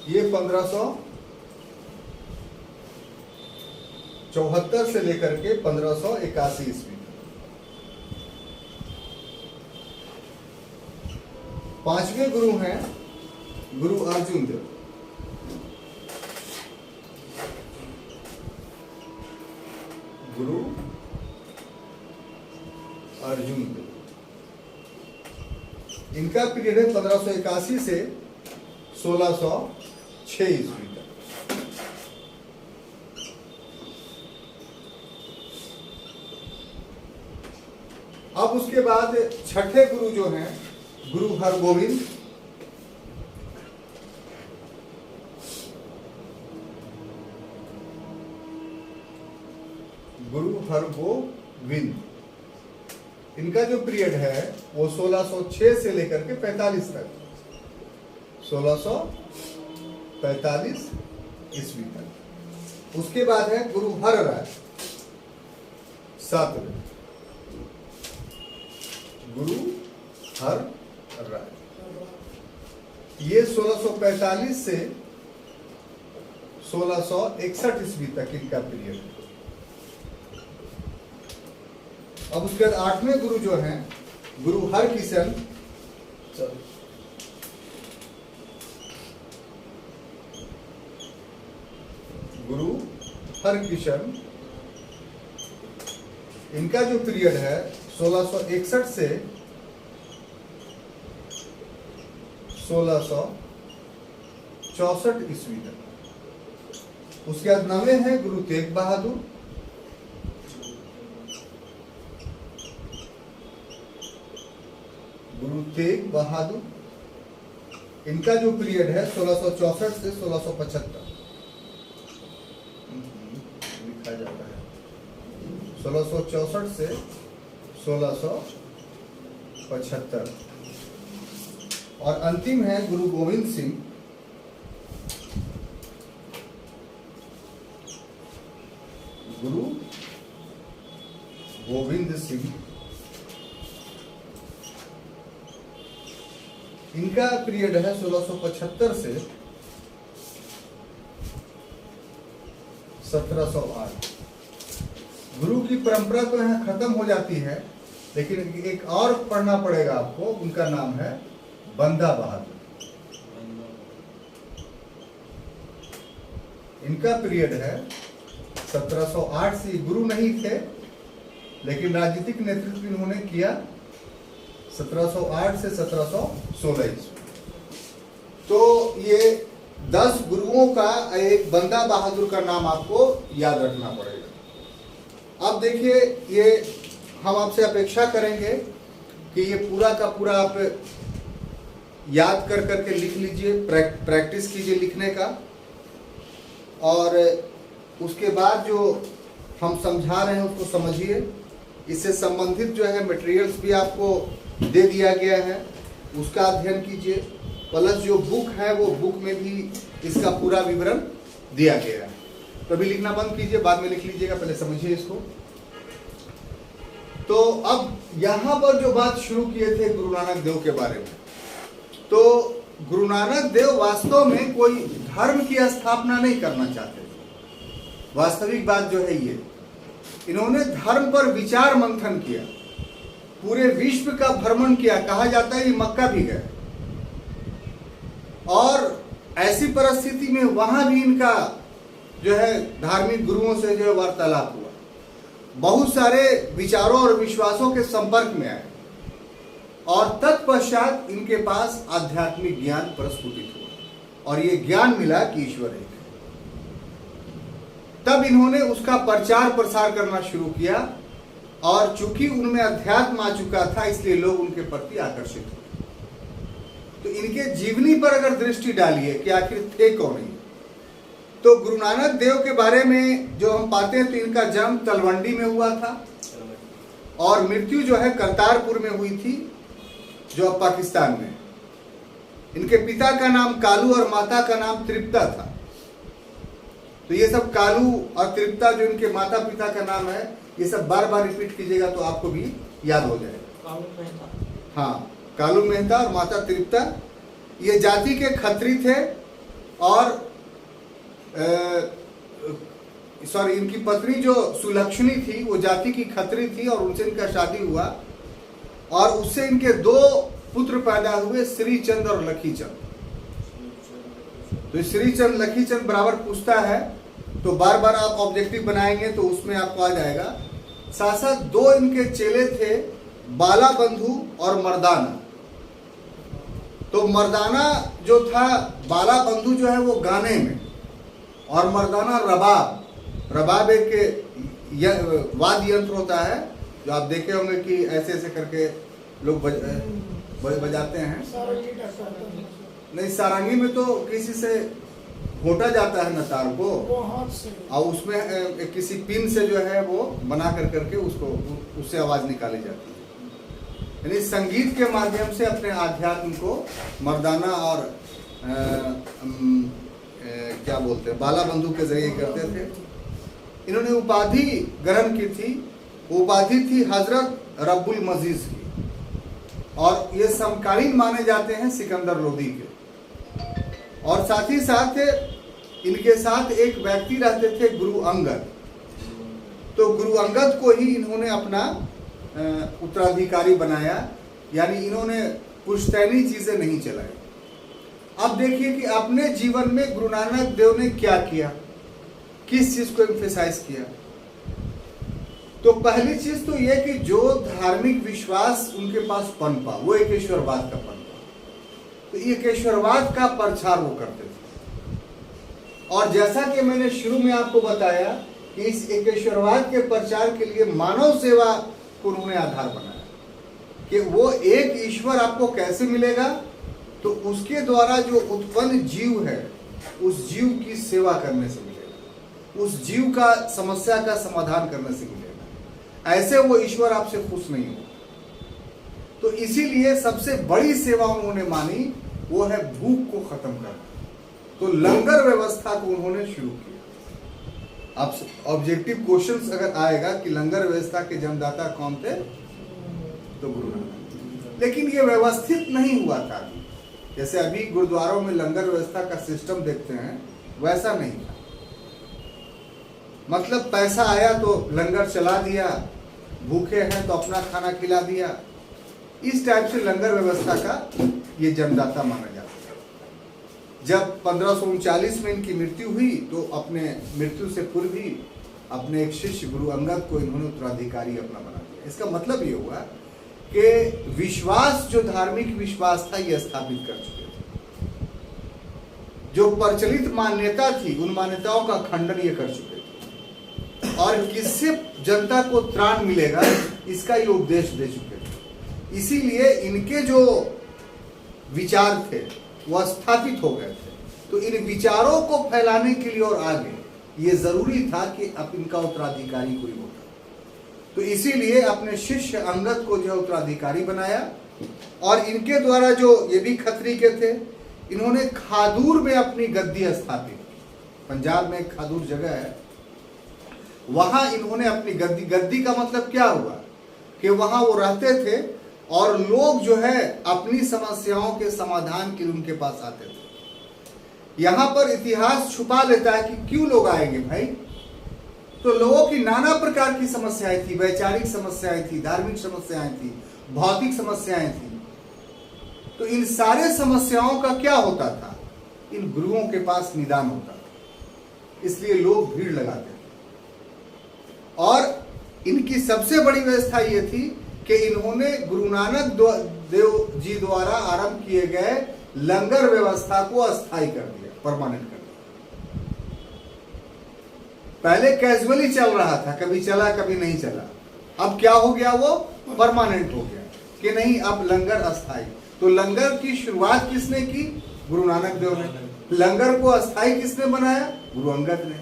ये 1574 से लेकर के 1581 ईस्वी। पांचवें गुरु हैं गुरु अर्जुन देव। गुरु अर्जुन देव, इनका पीरियड है 1581 से 1606 ईस्वी तक। अब उसके बाद छठे गुरु जो हैं गुरु हरगोविंद। गुरु हरगोविंद, इनका जो पीरियड है वो 1606 से लेकर के 45 तक, 1645 ईस्वी तक। उसके बाद है गुरु हर राय, सातवें गुरु हर राय। ये 1645 से 1661 ईस्वी तक इनका पीरियड है। अब उसके बाद आठवें गुरु जो हैं गुरु हरकिशन। गुरु हरकिशन, इनका जो पीरियड है 1661 से 1664 ईस्वी तक। उसके बाद नवे हैं गुरु तेग बहादुर। गुरु तेग बहादुर, इनका जो पीरियड है 1664 से 1675 लिखा जाता है, 1664 से 1675। और अंतिम है गुरु गोविंद सिंह। गुरु गोविंद सिंह, इनका पीरियड है 1675 से 1708। गुरु की परंपरा तो यहाँ खत्म हो जाती है, लेकिन एक और पढ़ना पड़ेगा आपको, उनका नाम है बंदा बहादुर। इनका पीरियड है 1708 से। गुरु नहीं थे, लेकिन राजनीतिक नेतृत्व इन्होंने किया 1708 से 1716 ईस्वी। तो ये 10 गुरुओं का एक बंदा बहादुर का नाम आपको याद रखना पड़ेगा। अब देखिए, ये हम आपसे अपेक्षा करेंगे कि ये पूरा का पूरा आप याद कर करके लिख लीजिए, प्रैक्टिस कीजिए लिखने का। और उसके बाद जो हम समझा रहे हैं उसको समझिए। इससे संबंधित जो है मटेरियल्स भी आपको दे दिया गया है, उसका अध्ययन कीजिए। प्लस जो बुक है वो बुक में भी इसका पूरा विवरण दिया गया है। तो अभी लिखना बंद कीजिए, बाद में लिख लीजिएगा, पहले समझिए इसको। तो अब यहाँ पर जो बात शुरू किए थे गुरु नानक देव के बारे में, तो गुरु नानक देव वास्तव में कोई धर्म की स्थापना नहीं करना चाहते थे। वास्तविक बात जो है ये, इन्होंने धर्म पर विचार मंथन किया, पूरे विश्व का भ्रमण किया। कहा जाता है कि मक्का भी गए, और ऐसी परिस्थिति में वहां भी इनका जो है धार्मिक गुरुओं से जो है वार्तालाप हुआ। बहुत सारे विचारों और विश्वासों के संपर्क में आए, और तत्पश्चात इनके पास आध्यात्मिक ज्ञान प्रस्फुटित हुआ, और ये ज्ञान मिला कि ईश्वर एक है। तब इन्होंने उसका प्रचार प्रसार करना शुरू किया, और चूंकि उनमें अध्यात्म आ चुका था, इसलिए लोग उनके प्रति आकर्षित हुए। तो इनके जीवनी पर अगर दृष्टि डालिए कि आखिर थे कौन ये, तो गुरु नानक देव के बारे में जो हम पाते हैं, तो इनका जन्म तलवंडी में हुआ था, और मृत्यु जो है करतारपुर में हुई थी, जो अब पाकिस्तान में। इनके पिता का नाम कालू और माता का नाम तृप्ता था। तो ये सब कालू और तृप्ता जो इनके माता पिता का नाम है, ये सब बार बार रिपीट कीजिएगा तो आपको भी याद हो जाएगा। हाँ, कालू मेहता और माता तृप्ता, ये जाति के खत्री थे, और सॉरी, इनकी पत्नी जो सुलक्षणी थी वो जाति की खत्री थी, और उनसे इनका शादी हुआ, और उससे इनके 2 पुत्र पैदा हुए श्रीचंद और लखीचंद। तो श्रीचंद लखीचंद बराबर पूछता है, तो बार बार आप ऑब्जेक्टिव बनाएंगे तो उसमें आपको आ जाएगा। साथ साथ दो इनके चेले थे, बाला बंधु और मर्दाना। तो मर्दाना जो था, बाला बंधु जो है वो गाने में, और मर्दाना रबाब। रबाब एक वाद्य यंत्र होता है जो आप देखे होंगे कि ऐसे ऐसे करके लोग बजाते हैं। नहीं, सारंगी में तो किसी से घोटा जाता है न तार को, और उसमें किसी पिन से जो है वो बना करके उसको उससे आवाज निकाली जाती है। यानी संगीत के माध्यम से अपने आध्यात्म को मर्दाना और क्या बोलते हैं, बाला बंधु के जरिए करते थे। इन्होंने उपाधि ग्रहण की थी, उपाधि थी हजरत रब्बुल मजीज की, और ये समकालीन माने जाते हैं सिकंदर लोदी के। और साथ ही साथ इनके साथ एक व्यक्ति रहते थे, गुरु अंगद। तो गुरु अंगद को ही इन्होंने अपना उत्तराधिकारी बनाया, यानी इन्होंने पुश्तैनी चीजें नहीं चलाई। अब देखिए कि अपने जीवन में गुरु नानक देव ने क्या किया, किस चीज को एम्फेसाइज किया। तो पहली चीज तो यह कि जो धार्मिक विश्वास उनके पास पनपा, वो एकेश्वरवाद का पनपा। तो एकेश्वरवाद का प्रचार वो करते थे। और जैसा कि मैंने शुरू में आपको बताया कि इस एकेश्वरवाद के प्रचार के लिए मानव सेवा को उन्होंने आधार बनाया, कि वो एक ईश्वर आपको कैसे मिलेगा, तो उसके द्वारा जो उत्पन्न जीव है उस जीव की सेवा करने से मिलेगा, उस जीव का समस्या का समाधान करने से मिलेगा। ऐसे वो ईश्वर आपसे खुश नहीं हो। तो इसीलिए सबसे बड़ी सेवा उन्होंने मानी वो है भूख को खत्म करना। तो लंगर व्यवस्था को उन्होंने शुरू किया। अब ऑब्जेक्टिव क्वेश्चंस अगर आएगा कि लंगर व्यवस्था के जन्मदाता कौन थे, तो गुरु नानक। लेकिन ये व्यवस्थित नहीं हुआ था। जैसे अभी गुरुद्वारों में लंगर व्यवस्था का सिस्टम देखते हैं, वैसा नहीं था। मतलब पैसा आया तो लंगर चला दिया, भूखे हैं तो अपना खाना खिला दिया। इस टाइप से लंगर व्यवस्था का ये जन्मदाता माना जाता है। जब 1539 में इनकी मृत्यु हुई, तो अपने मृत्यु से पूर्व ही अपने एक शिष्य गुरु अंगद को इन्होंने उत्तराधिकारी अपना बना दिया। इसका मतलब ये हुआ कि विश्वास, जो धार्मिक विश्वास था, ये स्थापित कर चुके थे। जो प्रचलित मान्यता थी, उन मान्यताओं का खंडन ये कर चुके थे। और किससे जनता को त्राण मिलेगा, इसका ये उपदेश दे चुके थे। इसीलिए इनके जो विचार थे वो स्थापित हो गए थे। तो इन विचारों को फैलाने के लिए और आगे ये जरूरी था कि अब इनका उत्तराधिकारी कोई होगा। तो इसीलिए अपने शिष्य अंगद को जो उत्तराधिकारी बनाया। और इनके द्वारा, जो ये भी खत्री के थे, इन्होंने खादूर में अपनी गद्दी स्थापित की। पंजाब में एक खादूर जगह है, वहां इन्होंने अपनी गद्दी, गद्दी का मतलब क्या हुआ कि वहां वो रहते थे और लोग जो है अपनी समस्याओं के समाधान के लिए उनके पास आते थे। यहां पर इतिहास छुपा लेता है कि क्यों लोग आएंगे भाई। तो लोगों की नाना प्रकार की समस्याएं थी, वैचारिक समस्याएं थी, धार्मिक समस्याएं थी, भौतिक समस्याएं थी। तो इन सारे समस्याओं का क्या होता था, इन गुरुओं के पास निदान होता था। इसलिए लोग भीड़ लगाते थे। और इनकी सबसे बड़ी व्यवस्था ये थी कि इन्होंने गुरु नानक देव जी द्वारा आरंभ किए गए लंगर व्यवस्था को अस्थायी कर दिया, परमानेंट कर दिया। पहले कैजुअली चल रहा था, कभी चला कभी नहीं चला। अब क्या हो गया, वो परमानेंट हो गया कि नहीं, अब लंगर अस्थायी। तो लंगर की शुरुआत किसने की, गुरु नानक देव ने। लंगर को अस्थायी किसने बनाया, गुरु अंगद ने।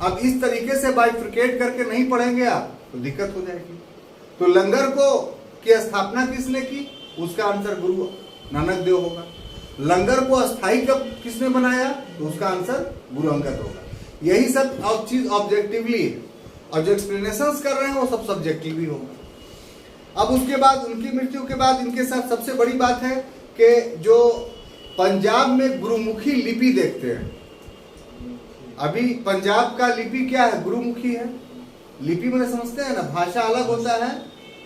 अब इस तरीके से बाइफर्केट करके नहीं पढ़ेंगे आप तो दिक्कत हो जाएगी। तो लंगर को की स्थापना किसने की, उसका आंसर गुरु नानक देव होगा। लंगर को अस्थायी कब किसने बनाया, तो उसका आंसर गुरु अंगद होगा। यही सब चीज ऑब्जेक्टिवली है, और जो एक्सप्लेनेशंस कर रहे हैं वो सब सब्जेक्टिवली होगा। अब उसके बाद, उनकी मृत्यु के बाद इनके साथ सबसे बड़ी बात है कि जो पंजाब में गुरुमुखी लिपि देखते हैं, अभी पंजाब का लिपि क्या है, गुरुमुखी है। लिपि मैंने समझते हैं ना, भाषा अलग होता है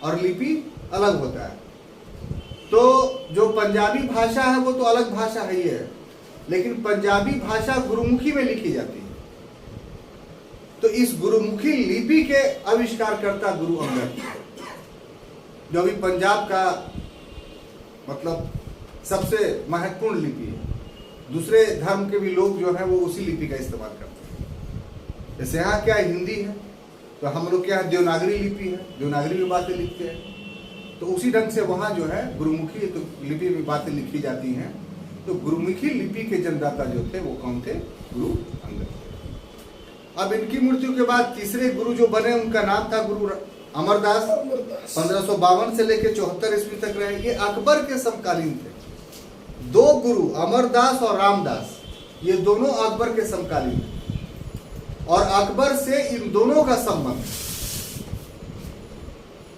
और लिपि अलग होता है। तो जो पंजाबी भाषा है वो तो अलग भाषा है ही है, लेकिन पंजाबी भाषा गुरुमुखी में लिखी जाती है। तो इस गुरुमुखी लिपि के आविष्कारकर्ता गुरु अंगद, जो भी पंजाब का मतलब सबसे महत्वपूर्ण लिपि है। दूसरे धर्म के भी लोग जो है वो उसी लिपि का इस्तेमाल करते हैं। जैसे यहाँ क्या हिंदी है, तो हम लोग क्या देवनागरी लिपि है, देवनागरी में बातें लिखते हैं। तो उसी ढंग से वहाँ जो है गुरुमुखी तो लिपि में बातें लिखी जाती हैं। तो गुरुमुखी लिपि के जन्मदाता जो थे वो कौन थे? गुरु अंगद। अब इनकी मृत्यु के बाद तीसरे गुरु जो बने उनका नाम था गुरु अमरदास। 1552 से लेकर 74 ईस्वी तक रहे। ये अकबर के समकालीन थे। दो गुरु अमरदास और रामदास, ये दोनों अकबर के समकालीन थे और अकबर से इन दोनों का संबंध।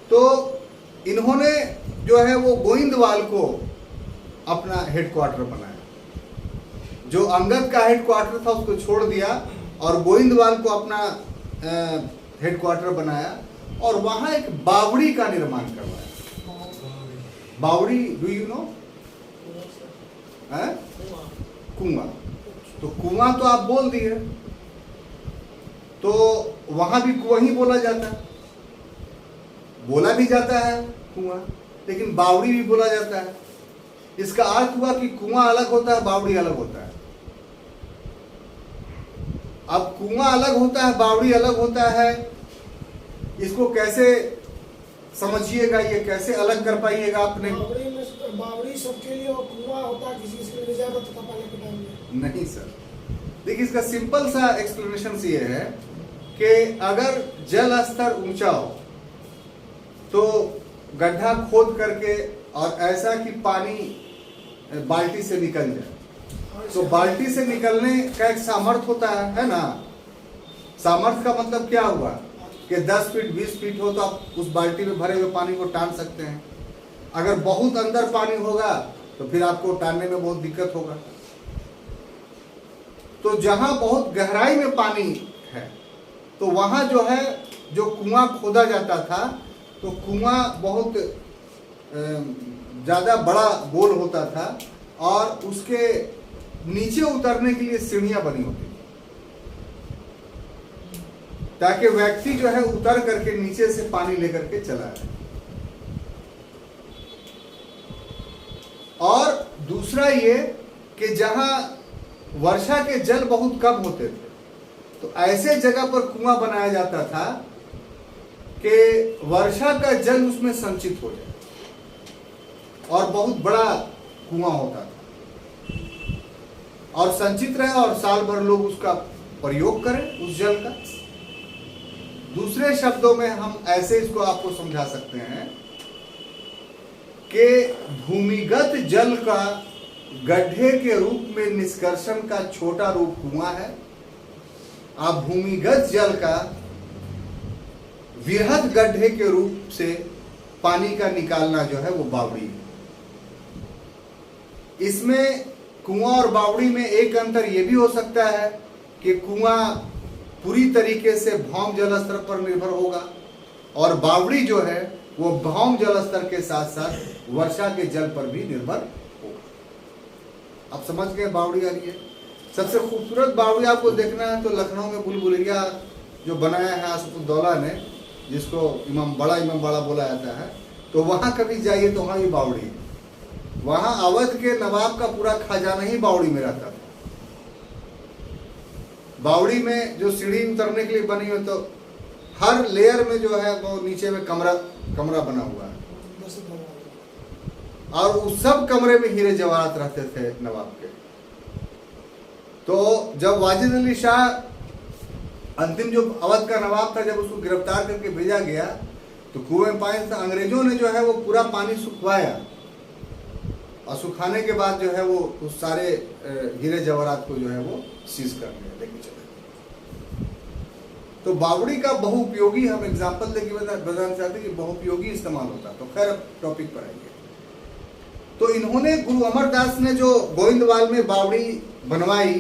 तो इन्होंने जो है वो गोइंदवाल को अपना हेडक्वार्टर बनाया। जो अंगद का हेडक्वार्टर था उसको छोड़ दिया और गोइंदवाल को अपना हेडक्वार्टर बनाया और वहां एक बावड़ी का निर्माण करवाया। बावड़ी, डू यू नो? कुआं। तो कुआं तो आप बोल दिए, तो वहां भी कुआं ही बोला जाता है, बोला भी जाता है कुआं, लेकिन बावड़ी भी बोला जाता है। इसका अर्थ हुआ कि कुआं अलग होता है, बावड़ी अलग होता है। अब कुआं अलग होता है, बावड़ी अलग होता है, इसको कैसे समझिएगा, ये कैसे अलग कर पाइएगा आपने? बावड़ी सबके लिए और कुआं होता है किसी के लिए ज्यादा पता पहले के टाइम में? नहीं सर, देखिए इसका सिंपल सा एक्सप्लेनेशन ये है कि अगर जल स्तर ऊंचा हो तो गड्ढा खोद करके और ऐसा कि पानी बाल्टी से निकल जाए, तो बाल्टी से निकलने का एक सामर्थ्य होता है ना। सामर्थ्य का मतलब क्या हुआ कि 10 फीट 20 फीट हो तो आप उस बाल्टी में भरे हुए पानी को टान सकते हैं। अगर बहुत अंदर पानी होगा तो फिर आपको टानने में बहुत दिक्कत होगा। तो जहां बहुत गहराई में पानी है तो वहां जो है जो कुआं खोदा जाता था, तो कुआं बहुत ज्यादा बड़ा गोल होता था और उसके नीचे उतरने के लिए सीढ़ियां बनी होती थी, ताकि व्यक्ति जो है उतर करके नीचे से पानी लेकर के चला जाए। और दूसरा ये कि जहां वर्षा के जल बहुत कम होते थे तो ऐसे जगह पर कुआं बनाया जाता था कि वर्षा का जल उसमें संचित हो जाए और बहुत बड़ा कुआं होता था और संचित रहे और साल भर लोग उसका प्रयोग करें उस जल का। दूसरे शब्दों में हम ऐसे इसको आपको समझा सकते हैं कि भूमिगत जल का गड्ढे के रूप में निष्कर्षण का छोटा रूप कुआं है। आप भूमिगत जल का वृहद गड्ढे के रूप से पानी का निकालना जो है वो बावड़ी है। इसमें कुआं और बावड़ी में एक अंतर यह भी हो सकता है कि कुआं पूरी तरीके से भौम जल स्तर पर निर्भर होगा और बावड़ी जो है वो भौम जल स्तर के साथ साथ वर्षा के जल पर भी निर्भर होगा। आप समझ गए बावड़ी आ रही है। सबसे खूबसूरत बावड़ी आपको देखना है तो लखनऊ में बुलबुलिया जो बनाया है आसफुद्दौला ने, जिसको इमाम बड़ा बोला जाता है, तो वहां कभी जाइए तो वहां भी बावड़ी है। वहां अवध के नवाब का पूरा खजाना ही बावड़ी में रहता था। बावड़ी में जो सीढ़ी उतरने के लिए बनी हो तो हर लेयर में जो है वो नीचे में कमरा बना हुआ है और उस सब कमरे में हीरे जवाहरात रहते थे नवाब के। तो जब वाजिद अली शाह अंतिम जो अवध का नवाब था, जब उसको गिरफ्तार करके भेजा गया तो कुएं में पानी था। अंग्रेजों ने जो है वो पूरा पानी सुखवाया और सुखाने के बाद जो है वो उस सारे हीरे जवाहरात को जो है वो सीज कर लिया, लेके चले। तो बावड़ी का बहुउपयोगी हम एग्जाम्पल देके बताना चाहते हैं कि बहुउपयोगी इस्तेमाल होता। तो खैर टॉपिक पर आएंगे। तो इन्होंने गुरु अमरदास ने जो गोइंदवाल में बावड़ी बनवाई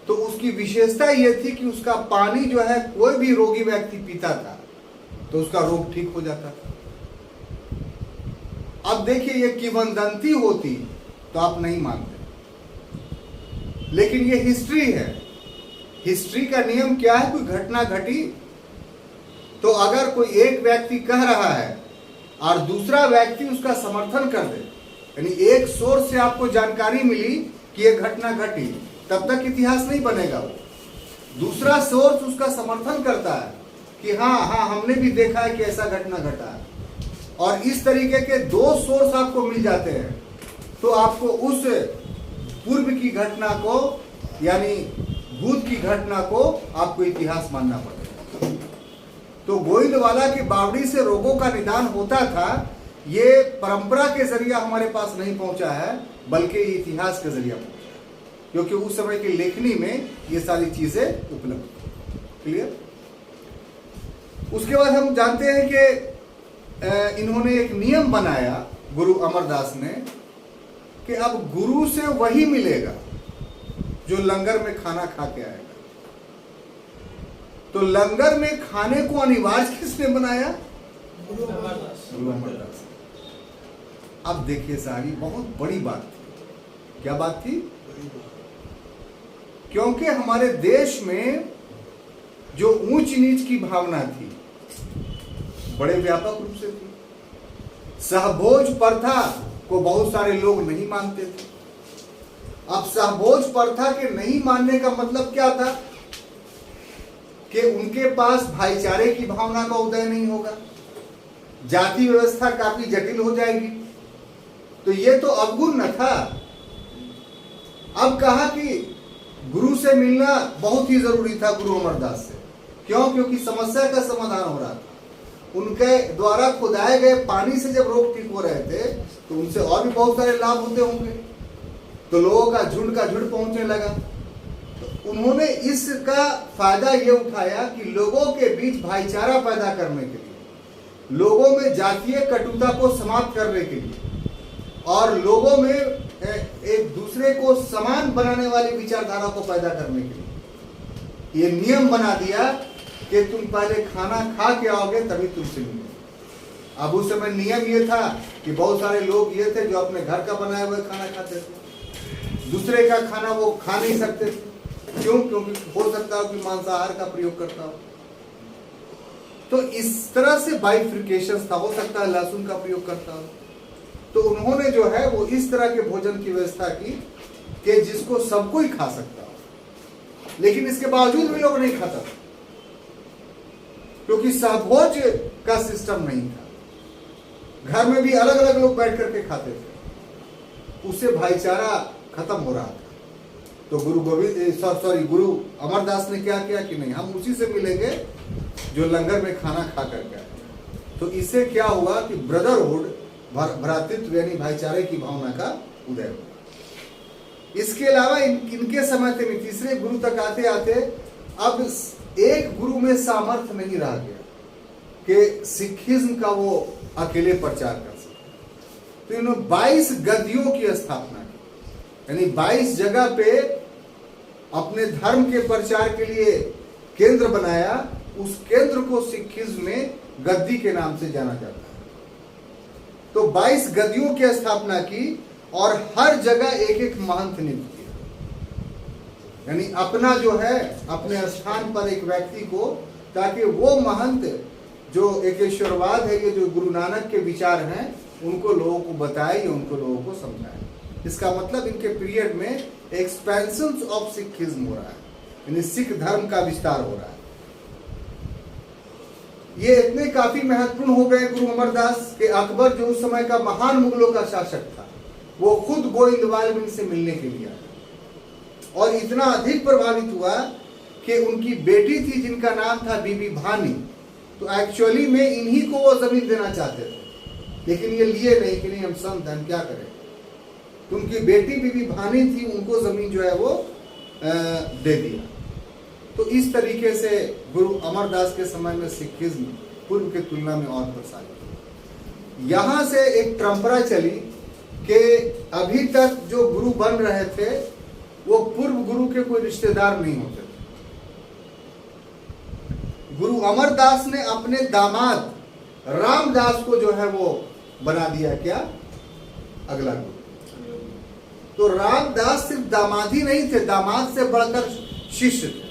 तो उसकी विशेषता यह थी कि उसका पानी जो है कोई भी रोगी व्यक्ति पीता था तो उसका रोग ठीक हो जाता था। अब देखिए ये किंवदंती होती तो आप नहीं मानते, लेकिन ये हिस्ट्री है। हिस्ट्री का नियम क्या है? कोई घटना घटी तो अगर कोई एक व्यक्ति कह रहा है और दूसरा व्यक्ति उसका समर्थन कर दे, यानी एक सोर्स से आपको जानकारी मिली कि यह घटना घटी, तब तक इतिहास नहीं बनेगा। वो दूसरा सोर्स उसका समर्थन करता है कि हाँ हाँ हमने भी देखा है कि ऐसा घटना घटा है, और इस तरीके के दो सोर्स आपको मिल जाते हैं, तो आपको उस पूर्व की घटना को यानी भूत की घटना को आपको इतिहास मानना पड़ेगा। तो गोइंदवाला की बावड़ी से रोगों का निदान होता था, ये परंपरा के जरिया हमारे पास नहीं पहुंचा है, बल्कि इतिहास के जरिया पहुंचा है, क्योंकि उस समय की लेखनी में ये सारी चीजें उपलब्ध। क्लियर? उसके बाद हम जानते हैं कि इन्होंने एक नियम बनाया गुरु अमरदास ने कि अब गुरु से वही मिलेगा जो लंगर में खाना खा के आएगा। तो लंगर में खाने को अनिवार्य किसने बनाया? गुरु अमरदास। अब देखिए सारी बहुत बड़ी बात थी। क्या बात थी? क्योंकि हमारे देश में जो ऊंच नीच की भावना थी बड़े व्यापक रूप से थी। सहभोज प्रथा को बहुत सारे लोग नहीं मानते थे। अब सहभोज प्रथा के नहीं मानने का मतलब क्या था? कि उनके पास भाईचारे की भावना का उदय नहीं होगा, जाति व्यवस्था काफी जटिल हो जाएगी। तो ये तो अवगुण न था। अब कहा कि गुरु से मिलना बहुत ही जरूरी था गुरु अमरदास से। क्यों? क्योंकि समस्या का समाधान हो रहा था। उनके द्वारा खुदाए गए पानी से जब रोग ठीक हो रहे थे तो उनसे और भी बहुत सारे लाभ होते होंगे, तो लोगों का झुंड पहुंचने लगा। तो उन्होंने इसका फायदा ये उठाया कि लोगों के बीच भाईचारा पैदा करने के लिए, लोगों में जातीय कटुता को समाप्त करने के लिए और लोगों में एक दूसरे को समान बनाने वाली विचारधारा को पैदा करने के लिए ये नियम बना दिया कि तुम पहले खाना खा के आओगे तभी तुमसे मिलोगे। अब उस समय नियम ये था कि बहुत सारे लोग ये थे जो अपने घर का बनाया हुआ खाना खाते थे, दूसरे का खाना वो खा नहीं सकते थे। क्यों? क्योंकि हो सकता हो कि मांसाहार का प्रयोग करता हो। तो इस तरह से बाइफिकेशन था, हो सकता है लहसुन का प्रयोग करता हो। तो उन्होंने जो है वो इस तरह के भोजन की व्यवस्था की कि जिसको सब कोई खा सकता हो, लेकिन इसके बावजूद भी लोग नहीं खाता, क्योंकि सहभोज का सिस्टम नहीं था। घर में भी अलग अलग लोग बैठ करके खाते थे, उससे भाईचारा खत्म हो रहा था। तो गुरु अमरदास ने क्या किया कि नहीं, हम उसी से मिलेंगे जो लंगर में खाना खा करके आए। तो इससे क्या हुआ कि ब्रदरहुड, भ्रातृत्व यानी भाईचारे की भावना का उदय हुआ। इसके अलावा इनके समय में तीसरे गुरु तक आते आते अब एक गुरु में सामर्थ्य नहीं रह गया कि सिखिज्म का वो अकेले प्रचार कर सके। तो इन्होंने 22 गद्दियों की स्थापना की, यानी 22 जगह पे अपने धर्म के प्रचार के लिए केंद्र बनाया। उस केंद्र को सिखिज्म में गद्दी के नाम से जाना जाता है। तो 22 गद्दियों की स्थापना की और हर जगह एक एक महंत नियुक्त किया, यानी अपना जो है अपने स्थान पर एक व्यक्ति को, ताकि वो महंत जो एकेश्वरवाद है, ये जो गुरु नानक के विचार हैं, उनको लोगों को बताए, उनको लोगों को समझाए। इसका मतलब इनके पीरियड में एक्सपेंशन ऑफ सिखिज्म हो रहा है, यानी सिख धर्म का विस्तार हो रहा है। ये इतने काफी महत्वपूर्ण हो गए गुरु अमरदास के अकबर जो उस समय का महान मुगलों का शासक था, वो खुद गोइंदवाल से मिलने के लिए आया और इतना अधिक प्रभावित हुआ कि उनकी बेटी थी जिनका नाम था बीबी भानी। तो एक्चुअली में इन्हीं को वो जमीन देना चाहते थे, लेकिन ये लिए नहीं कि नहीं हम संत हैं, क्या करें। तो उनकी बेटी बीबी भानी थी, उनको जमीन जो है वो दे दिया। तो इस तरीके से गुरु अमरदास के समय में सिखिज्म पूर्व की तुलना में और प्रसारित हुआ। यहां से एक परंपरा चली कि अभी तक जो गुरु बन रहे थे वो पूर्व गुरु के कोई रिश्तेदार नहीं होते थे। गुरु अमरदास ने अपने दामाद रामदास को जो है वो बना दिया क्या, अगला गुरु। तो रामदास सिर्फ दामाद ही नहीं थे, दामाद से बढ़कर शिष्य थे।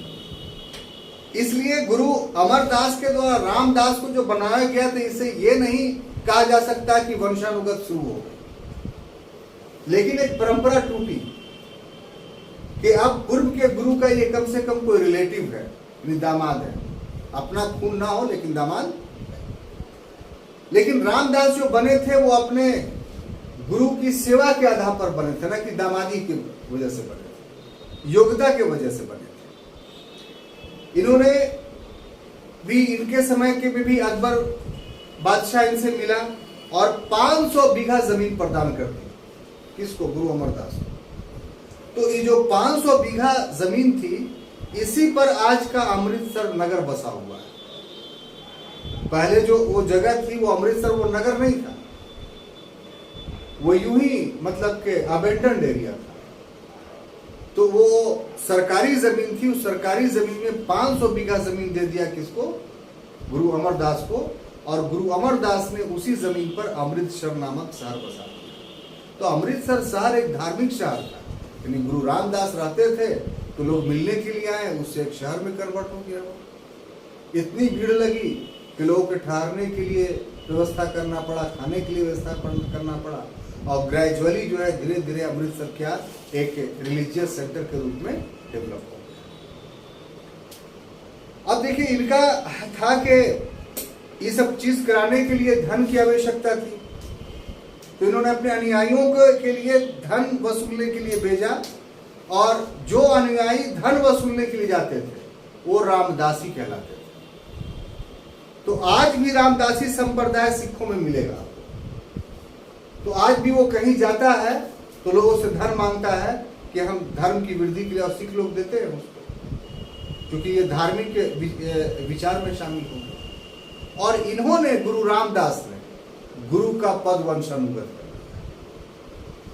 इसलिए गुरु अमरदास के द्वारा रामदास को जो बनाया गया था, इससे ये नहीं कहा जा सकता कि वंशानुगत शुरू हो गई, लेकिन एक परंपरा टूटी कि अब पूर्व के गुरु का ये कम से कम कोई रिलेटिव है, यानी दामाद है, अपना खून ना हो लेकिन दामाद। लेकिन रामदास जो बने थे वो अपने गुरु की सेवा के आधार पर बने थे, ना कि दामादी की वजह से बने थे, योग्यता के वजह से बने थे। इन्होंने भी, इनके समय के में भी अकबर बादशाह इनसे मिला और 500 बीघा जमीन प्रदान कर दी। किसको? गुरु अमरदास को। तो ये जो 500 बीघा जमीन थी, इसी पर आज का अमृतसर नगर बसा हुआ है। पहले जो वो जगह थी, वो अमृतसर वो नगर नहीं था, वो यूं ही मतलब के अबेंडन्ड एरिया था। तो वो सरकारी जमीन थी, उस सरकारी जमीन में 500 बीघा जमीन दे दिया किसको? गुरु अमरदास को। और गुरु अमरदास ने उसी जमीन पर अमृतसर नामक शहर बसा दिया। तो अमृतसर शहर एक धार्मिक शहर था, यानी गुरु रामदास रहते थे तो लोग मिलने के लिए आए, उससे एक शहर में कन्वर्ट हो गया। इतनी भीड़ लगी कि लोगों के ठहरने के लिए व्यवस्था करना पड़ा, खाने के लिए व्यवस्था करना पड़ा, और ग्रेजुअली जो है धीरे धीरे अमृतसर क्या एक रिलीजियस सेंटर के रूप में डेवलप हो गया। अब देखिए, इनका था कि ये सब चीज कराने के लिए धन की आवश्यकता थी, तो इन्होंने अपने अनुयायियों के लिए धन वसूलने के लिए भेजा, और जो अनुयायी धन वसूलने के लिए जाते थे वो रामदासी कहलाते थे। तो आज भी रामदासी संप्रदाय सिखों में मिलेगा। तो आज भी वो कहीं जाता है तो लोगों से धन मांगता है कि हम धर्म की वृद्धि के लिए, और सिख लोग देते हैं उसको, क्योंकि ये धार्मिक विचार में शामिल हो गए। और इन्होंने, गुरु रामदास ने गुरु का पद वंशानुगत कर।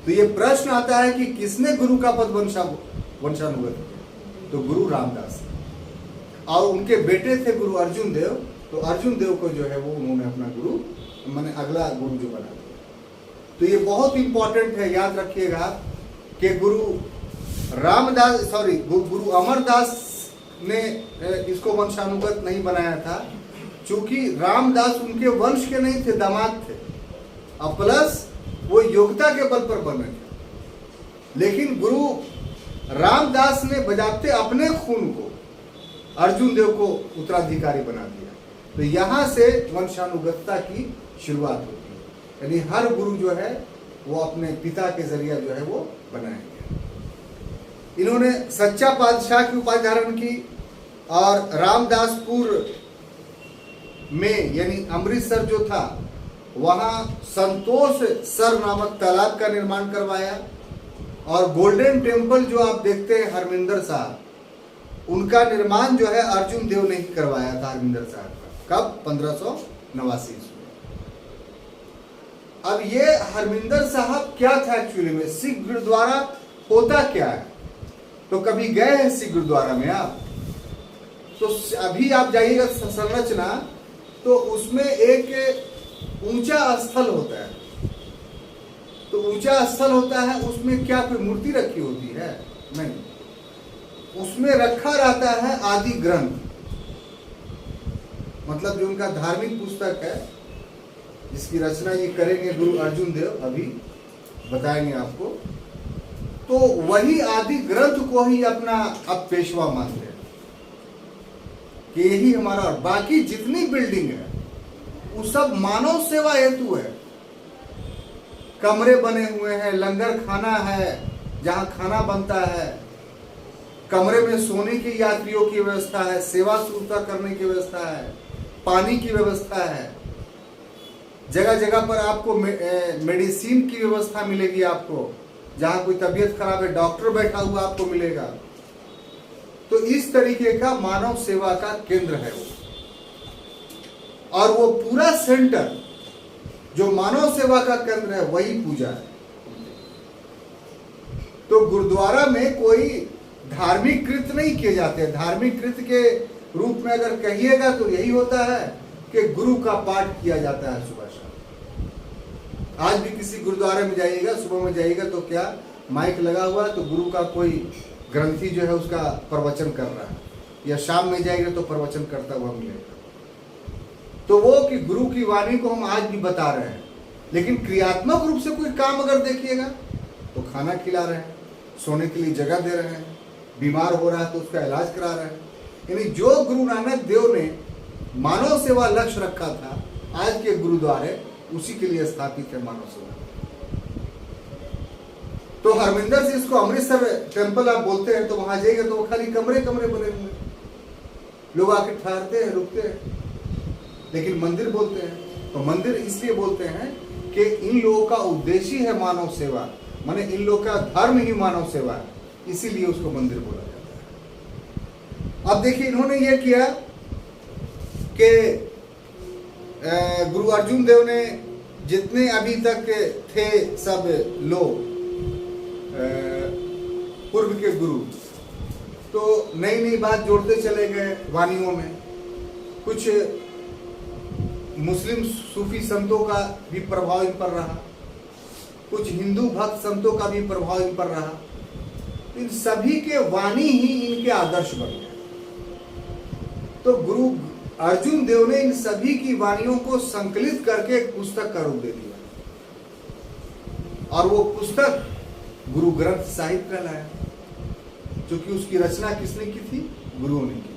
तो ये प्रश्न आता है कि किसने गुरु का पद वंशानुगत किया? तो गुरु रामदास, और उनके बेटे थे गुरु अर्जुन देव। तो अर्जुन देव को जो है वो उन्होंने अपना गुरु, माने अगला गुरु जो बना दिया। तो ये बहुत इंपॉर्टेंट है, याद रखिएगा कि गुरु अमरदास ने इसको वंशानुगत नहीं बनाया था, चूंकि रामदास उनके वंश के नहीं थे, दामाद थे, और प्लस वो योग्यता के बल पर बने थे। लेकिन गुरु रामदास ने बजाते अपने खून को अर्जुन देव को उत्तराधिकारी बना दिया। तो यहां से वंशानुगतता की शुरुआत होती है, यानी हर गुरु जो है वो अपने पिता के जरिए जो है वो बनाया गया। इन्होंने सच्चा बादशाह की उपाधि धारण की, और रामदासपुर में यानी अमृतसर जो था, वहां संतोष सर नामक तालाब का निर्माण करवाया, और गोल्डन टेम्पल जो आप देखते हैं हरमिंदर साहब, उनका निर्माण जो है अर्जुन देव ने ही करवाया था हरमिंदर साहब का। कब? 1589 में। अब ये हरमिंदर साहब क्या था एक्चुअली में? सिख गुरुद्वारा होता क्या है? तो कभी गए हैं सिख गुरुद्वारा में आप? तो अभी आप जाइएगा संरचना, तो उसमें एक ऊंचा स्थल होता है। तो ऊंचा स्थल होता है, उसमें क्या कोई मूर्ति रखी होती है? नहीं, उसमें रखा रहता है आदि ग्रंथ, मतलब जो उनका धार्मिक पुस्तक है, जिसकी रचना ये करेंगे गुरु अर्जुन देव, अभी बताएंगे आपको। तो वही आदि ग्रंथ को ही अपना अब पेशवा मानते हैं कि यही हमारा, और बाकी जितनी बिल्डिंग है वो सब मानव सेवा हेतु है। कमरे बने हुए हैं, लंगर खाना है जहां खाना बनता है, कमरे में सोने की यात्रियों की व्यवस्था है, सेवा शुश्रूषा करने की व्यवस्था है, पानी की व्यवस्था है, जगह जगह पर आपको मेडिसिन की व्यवस्था मिलेगी। आपको जहां कोई तबीयत खराब है, डॉक्टर बैठा हुआ आपको मिलेगा। तो इस तरीके का मानव सेवा का केंद्र है वो, और वो पूरा सेंटर जो मानव सेवा का केंद्र है वही पूजा है। तो गुरुद्वारा में कोई धार्मिक कृत्य नहीं किए जाते। धार्मिक कृत्य के रूप में अगर कहिएगा तो यही होता है कि गुरु का पाठ किया जाता है सुबह शाम। आज भी किसी गुरुद्वारे में जाइएगा, सुबह में जाइएगा तो क्या माइक लगा हुआ है तो गुरु का कोई ग्रंथी जो है उसका प्रवचन कर रहा है, या शाम में जाएगा तो प्रवचन करता हुआ मिलेगा। तो वो कि गुरु की वाणी को हम आज भी बता रहे हैं, लेकिन क्रियात्मक रूप से कोई काम अगर देखिएगा तो खाना खिला रहे हैं, सोने के लिए जगह दे रहे हैं, बीमार हो रहा है तो उसका इलाज करा रहे हैं। यानी जो गुरु नानक देव ने मानव सेवा लक्ष्य रखा था, आज के गुरुद्वारे उसी के लिए स्थापित है, मानव सेवा। तो हरमिंदर से इसको अमृतसर टेम्पल आप बोलते हैं, तो वहां जाइएगा तो वो खाली कमरे कमरे बने हुए, लोग आके ठहरते हैं, रुकते हैं, लेकिन मंदिर बोलते हैं। तो मंदिर इसलिए बोलते हैं कि इन लोगों का उद्देश्य है मानव सेवा, माने इन लोगों का धर्म ही मानव सेवा है, इसीलिए उसको मंदिर बोला जाता है। अब देखिए इन्होंने ये किया कि गुरु अर्जुन देव ने जितने अभी तक थे सब लोग पूर्व के गुरु, तो नई नई बात जोड़ते चले गए वाणियों में। कुछ मुस्लिम सूफी संतों का भी प्रभाव इन पर रहा, कुछ हिंदू भक्त संतों का भी प्रभाव इन पर रहा। इन सभी के वाणी ही इनके आदर्श बन गए। तो गुरु अर्जुन देव ने इन सभी की वाणियों को संकलित करके एक पुस्तक का रूप दे दिया, और वो पुस्तक गुरु ग्रंथ साहिब कहलाया, क्योंकि उसकी रचना किसने की थी? गुरुओं ने की।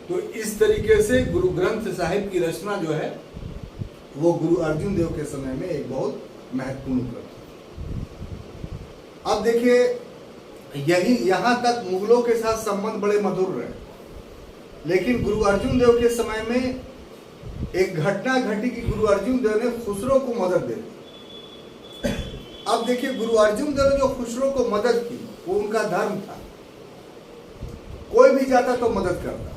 तो इस तरीके से गुरु ग्रंथ साहिब की रचना जो है वो गुरु अर्जुन देव के समय में एक बहुत महत्वपूर्ण उपलब्धि। अब देखिए यही यहां तक मुगलों के साथ संबंध बड़े मधुर रहे, लेकिन गुरु अर्जुन देव के समय में एक घटना घटी कि गुरु अर्जुन देव ने खुसरो को मदद दे दी। अब देखिए गुरु अर्जुन देव ने जो खुसरो को मदद की वो उनका धर्म था, कोई भी जाता तो मदद करता।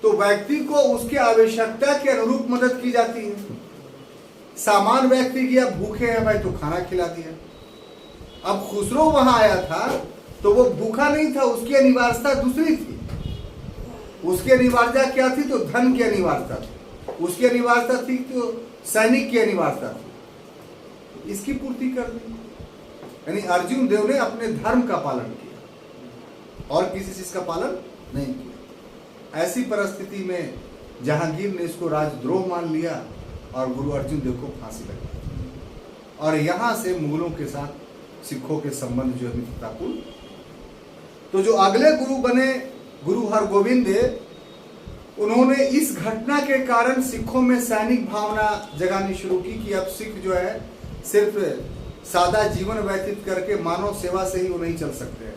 तो व्यक्ति को उसकी आवश्यकता के अनुरूप मदद की जाती है। सामान्य व्यक्ति की अब भूखे हैं भाई तो खाना खिला दिया। अब खुसरो वहां आया था तो वो भूखा नहीं था, उसकी अनिवार्यता दूसरी थी। उसकी अनिवार्यता क्या थी? तो धन की अनिवार्यता थी। उसकी अनिवार्यता थी तो सैनिक की अनिवार्यता थी, इसकी पूर्ति कर दी। यानी अर्जुन देव ने अपने धर्म का पालन किया और किसी चीज का पालन नहीं किया। ऐसी परिस्थिति में जहांगीर ने इसको राजद्रोह मान लिया और गुरु अर्जुन देव को फांसी लगा, और यहां से मुगलों के साथ सिखों के संबंध जो है मित्रतापूर्ण। तो जो अगले गुरु बने गुरु हरगोविंद, उन्होंने इस घटना के कारण सिखों में सैनिक भावना जगानी शुरू की कि अब सिख जो है सिर्फ सादा जीवन व्यतीत करके मानव सेवा से ही वो नहीं चल सकते हैं।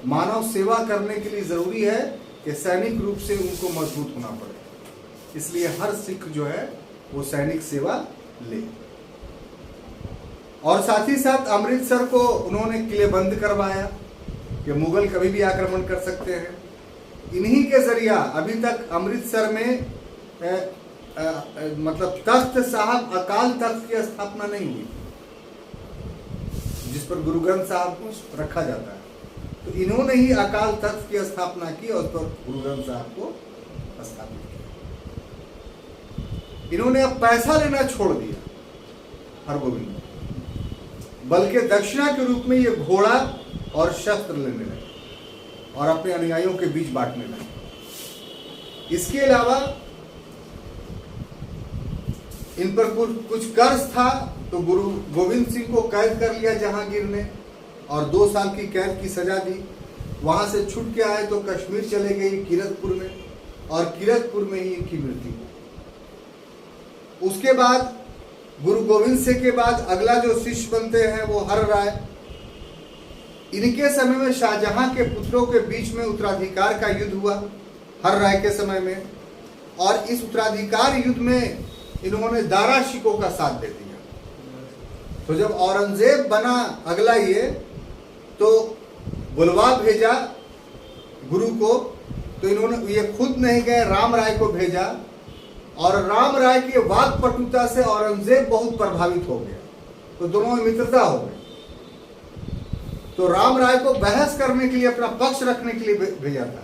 मानव सेवा करने के लिए जरूरी है कि सैनिक रूप से उनको मजबूत होना पड़े। इसलिए हर सिख जो है वो सैनिक सेवा ले, और साथ ही साथ अमृतसर को उन्होंने किलेबंद करवाया कि मुगल कभी भी आक्रमण कर सकते हैं। इन्हीं के जरिया अभी तक अमृतसर में मतलब तख्त साहब अकाल तख्त की स्थापना नहीं हुई, जिस पर गुरु ग्रंथ साहब को रखा जाता है। तो इन्होंने ही अकाल तख्त की स्थापना की और उस पर गुरु ग्रंथ साहब को स्थापित किया। इन्होंने अब पैसा लेना छोड़ दिया हरगोविंद, बल्कि दक्षिणा के रूप में ये घोड़ा और शस्त्र लेने लगे और अपने अनुयायियों के बीच बांटने लगे। इसके अलावा इन पर कुछ कर्ज था, तो गुरु गोविंद सिंह को कैद कर लिया जहांगीर ने और 2 साल की कैद की सजा दी। वहां से छूट के आए तो कश्मीर चले गए किरतपुर में, और किरतपुर में ही इनकी मृत्यु। उसके बाद गुरु गोविंद सिंह के बाद अगला जो शिष्य बनते हैं वो हर राय। इनके समय में शाहजहां के पुत्रों के बीच में उत्तराधिकार का युद्ध हुआ हर राय के समय में, और इस उत्तराधिकार युद्ध में इन्होंने दारा शिकोह का साथ दे दिया। तो जब औरंगजेब बना अगला ये, तो बुलवा भेजा गुरु को, तो इन्होंने ये खुद नहीं गए, राम राय को भेजा, और राम राय की वाक्पटुता से औरंगजेब बहुत प्रभावित हो गया। तो दोनों में मित्रता हो गई। तो राम राय को बहस करने के लिए, अपना पक्ष रखने के लिए भेजा था,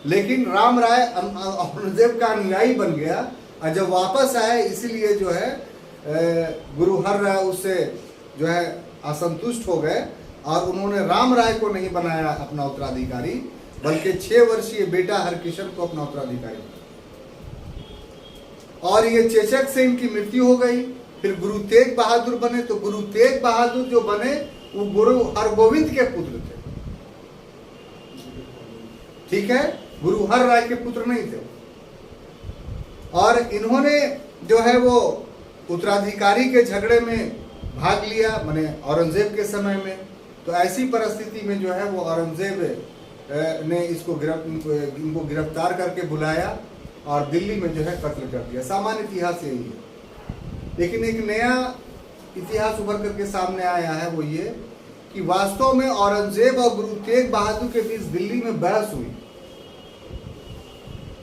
लेकिन राम राय औरंगजेब का अनुयायी बन गया, और जब वापस आए इसीलिए जो है गुरु हर राय उससे जो है असंतुष्ट हो गए और उन्होंने राम राय को नहीं बनाया अपना उत्तराधिकारी, बल्कि 6 वर्षीय बेटा हरकिशन को अपना उत्तराधिकारी बनाया। और ये चेचक से इनकी मृत्यु हो गई। फिर गुरु तेग बहादुर बने, तो गुरु तेग बहादुर जो बने वो गुरु हरगोविंद के पुत्र थे, ठीक है, गुरु हर राय के पुत्र नहीं थे। और इन्होंने जो है वो उत्तराधिकारी के झगड़े में भाग लिया, माने औरंगजेब के समय में। तो ऐसी परिस्थिति में जो है वो औरंगजेब ने इनको गिरफ्तार करके बुलाया और दिल्ली में जो है कत्ल कर दिया। सामान्य इतिहास यही है, लेकिन एक नया इतिहास उभर करके सामने आया है, वो ये कि वास्तव में औरंगजेब और गुरु तेग बहादुर के बीच दिल्ली में बहस हुई।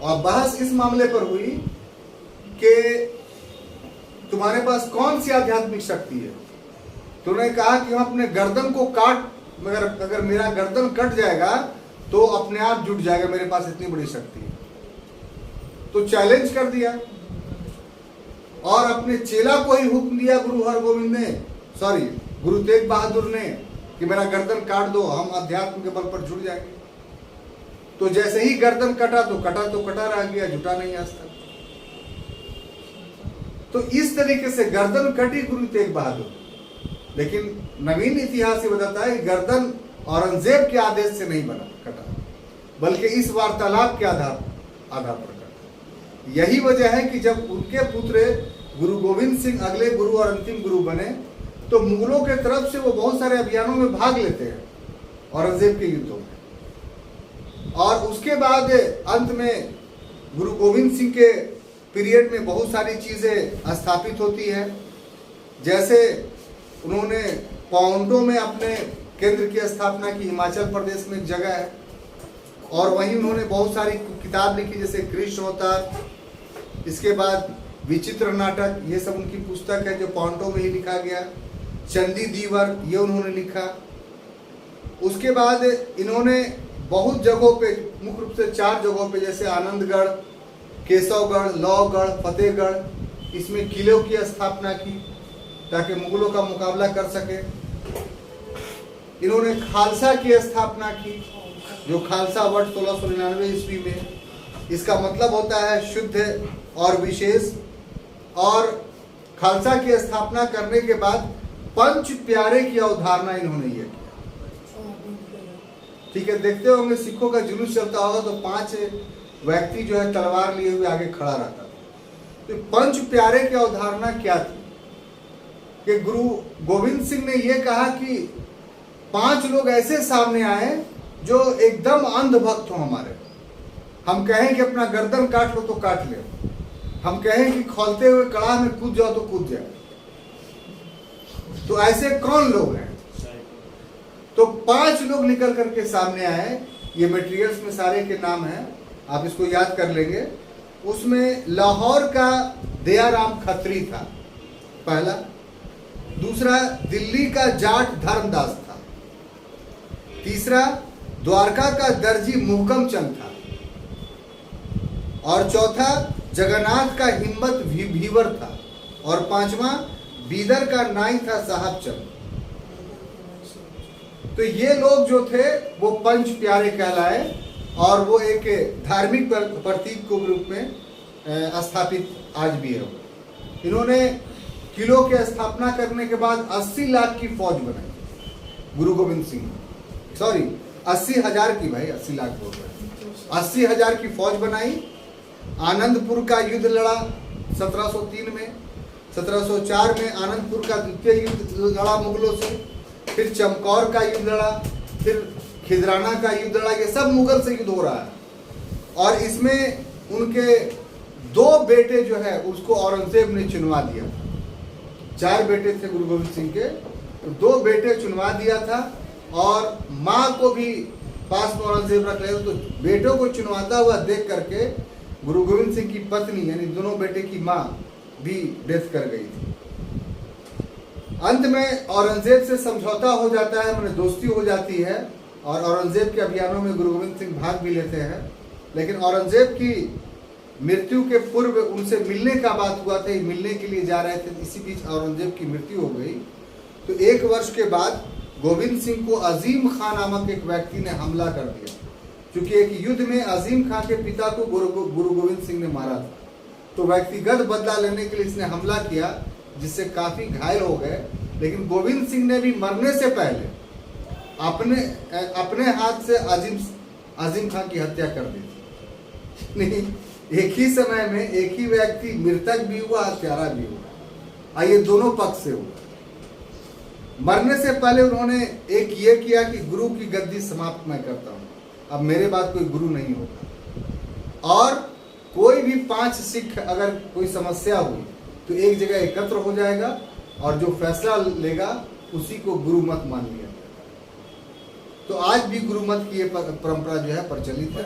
और बहस इस मामले पर हुई कि तुम्हारे पास कौन सी आध्यात्मिक शक्ति है। तूने कहा कि हम अपने गर्दन को काट, मगर अगर मेरा गर्दन कट जाएगा तो अपने आप जुट जाएगा, मेरे पास इतनी बड़ी शक्ति है। तो चैलेंज कर दिया और अपने चेला को ही हुक्म दिया गुरु हरगोविंद ने, सॉरी गुरु तेग बहादुर ने, कि मेरा गर्दन काट दो, हम अध्यात्म के बल पर जुड़ जाएंगे। तो जैसे ही गर्दन कटा तो कटा रह गया, जुटा नहीं आज तक। तो इस तरीके से गर्दन कटी गुरु तेग बहादुर। लेकिन नवीन इतिहास ये बताता है कि गर्दन औरंगजेब के आदेश से नहीं बना कटा, बल्कि इस वार्तालाप के आधार पर कटा। यही वजह है कि जब उनके पुत्र गुरु गोविंद सिंह अगले गुरु और अंतिम गुरु बने, तो मुगलों के तरफ से वो बहुत सारे अभियानों में भाग लेते हैं औरंगजेब के युद्धों में। और उसके बाद अंत में गुरु गोविंद सिंह के पीरियड में बहुत सारी चीजें स्थापित होती है। जैसे उन्होंने पाउंडो में अपने केंद्र की स्थापना की, हिमाचल प्रदेश में एक जगह है, और वहीं उन्होंने बहुत सारी किताब लिखी, जैसे कृष्ण अवतार, इसके बाद विचित्र नाटक, ये सब उनकी पुस्तक है जो पाउंडो में ही लिखा गया। चंडी दीवर, ये उन्होंने लिखा। उसके बाद इन्होंने बहुत जगहों पे, मुख्य रूप से 4 जगहों पे, जैसे आनंदगढ़, केशवगढ़, लौगढ़, फतेहगढ़, इसमें किलों की स्थापना की ताकि मुगलों का मुकाबला कर सके। इन्होंने खालसा की स्थापना की, जो खालसा वर्ष 1699 ईस्वी में, इसका मतलब होता है शुद्ध और विशेष। और खालसा की स्थापना करने के बाद पंच प्यारे की अवधारणा इन्होंने ये किया, ठीक है। देखते होंगे सिखों का जुलूस चलता होगा तो 5 व्यक्ति जो है तलवार लिए हुए आगे खड़ा रहता था। तो पंच प्यारे की अवधारणा क्या थी कि गुरु गोविंद सिंह ने यह कहा कि 5 लोग ऐसे सामने आए जो एकदम अंधभक्त हो हमारे। हम कहें कि अपना गर्दन काट लो तो काट ले, हम कहें कि खौलते हुए कड़ाह में कूद जाओ तो कूद जाए। तो ऐसे कौन लोग हैं? तो 5 लोग निकल करके सामने आए। ये मटेरियल्स में सारे के नाम हैं, आप इसको याद कर लेंगे। उसमें लाहौर का दयाराम खत्री था पहला, दूसरा दिल्ली का जाट धर्मदास था, तीसरा द्वारका का दर्जी मुहकम चंद था, और चौथा जगन्नाथ का हिम्मत भीवर था, और 5वां बीदर का नाई था साहब चंद। तो ये लोग जो थे वो पंच प्यारे कहलाए, और वो एक धार्मिक प्रतीक के रूप में स्थापित आज भी है। इन्होंने किलों की स्थापना करने के बाद 80 लाख की फौज बनाई गुरु गोविंद सिंह, सॉरी 80,000 की, भाई 80 लाख बोल रहे, 80,000 की फौज बनाई। आनंदपुर का युद्ध लड़ा 1703 में, 1704 में आनंदपुर का द्वितीय युद्ध लड़ा मुगलों से, फिर चमकौर का युद्ध लड़ा, फिर खिदराना का युद्ध लड़ा। ये सब मुगल से युद्ध हो रहा है। और इसमें उनके 2 बेटे जो है उसको औरंगजेब ने चुनवा दिया था। 4 बेटे थे गुरु गोविंद सिंह के, तो 2 बेटे चुनवा दिया था, और माँ को भी पास में औरंगजेब रख लिया। तो बेटों को चुनवाता हुआ देख करके गुरु गोविंद सिंह की पत्नी यानी दोनों बेटे की माँ भी डेथ कर गई थी। अंत में औरंगजेब से समझौता हो जाता है, मैंने दोस्ती हो जाती है, और औरंगजेब के अभियानों में गुरु गोविंद सिंह भाग भी लेते हैं। लेकिन औरंगजेब की मृत्यु के पूर्व उनसे मिलने का बात हुआ था, मिलने के लिए जा रहे थे, इसी बीच औरंगजेब की मृत्यु हो गई। तो 1 वर्ष के बाद गोविंद सिंह को अजीम खान नामक एक व्यक्ति ने हमला कर दिया, क्योंकि एक युद्ध में अजीम खान के पिता को गुरु गोविंद सिंह ने मारा था। तो व्यक्तिगत बदला लेने के लिए इसने हमला किया, जिससे काफी घायल हो गए। लेकिन गोविंद सिंह ने भी मरने से पहले अपने हाथ से अजीम खान की हत्या कर दी थी। नहीं, एक ही समय में एक ही व्यक्ति मृतक भी हुआ, हत्यारा भी हुआ। ये दोनों पक्ष से हुआ। मरने से पहले उन्होंने एक ये किया कि गुरु की गद्दी समाप्त मैं करता हूं, अब मेरे बाद कोई गुरु नहीं होगा। और कोई भी 5 सिख अगर कोई समस्या हुई तो एक जगह एकत्र हो जाएगा और जो फैसला लेगा उसी को गुरु मत मान लिया। तो आज भी गुरु मत की ये परंपरा जो है प्रचलित है।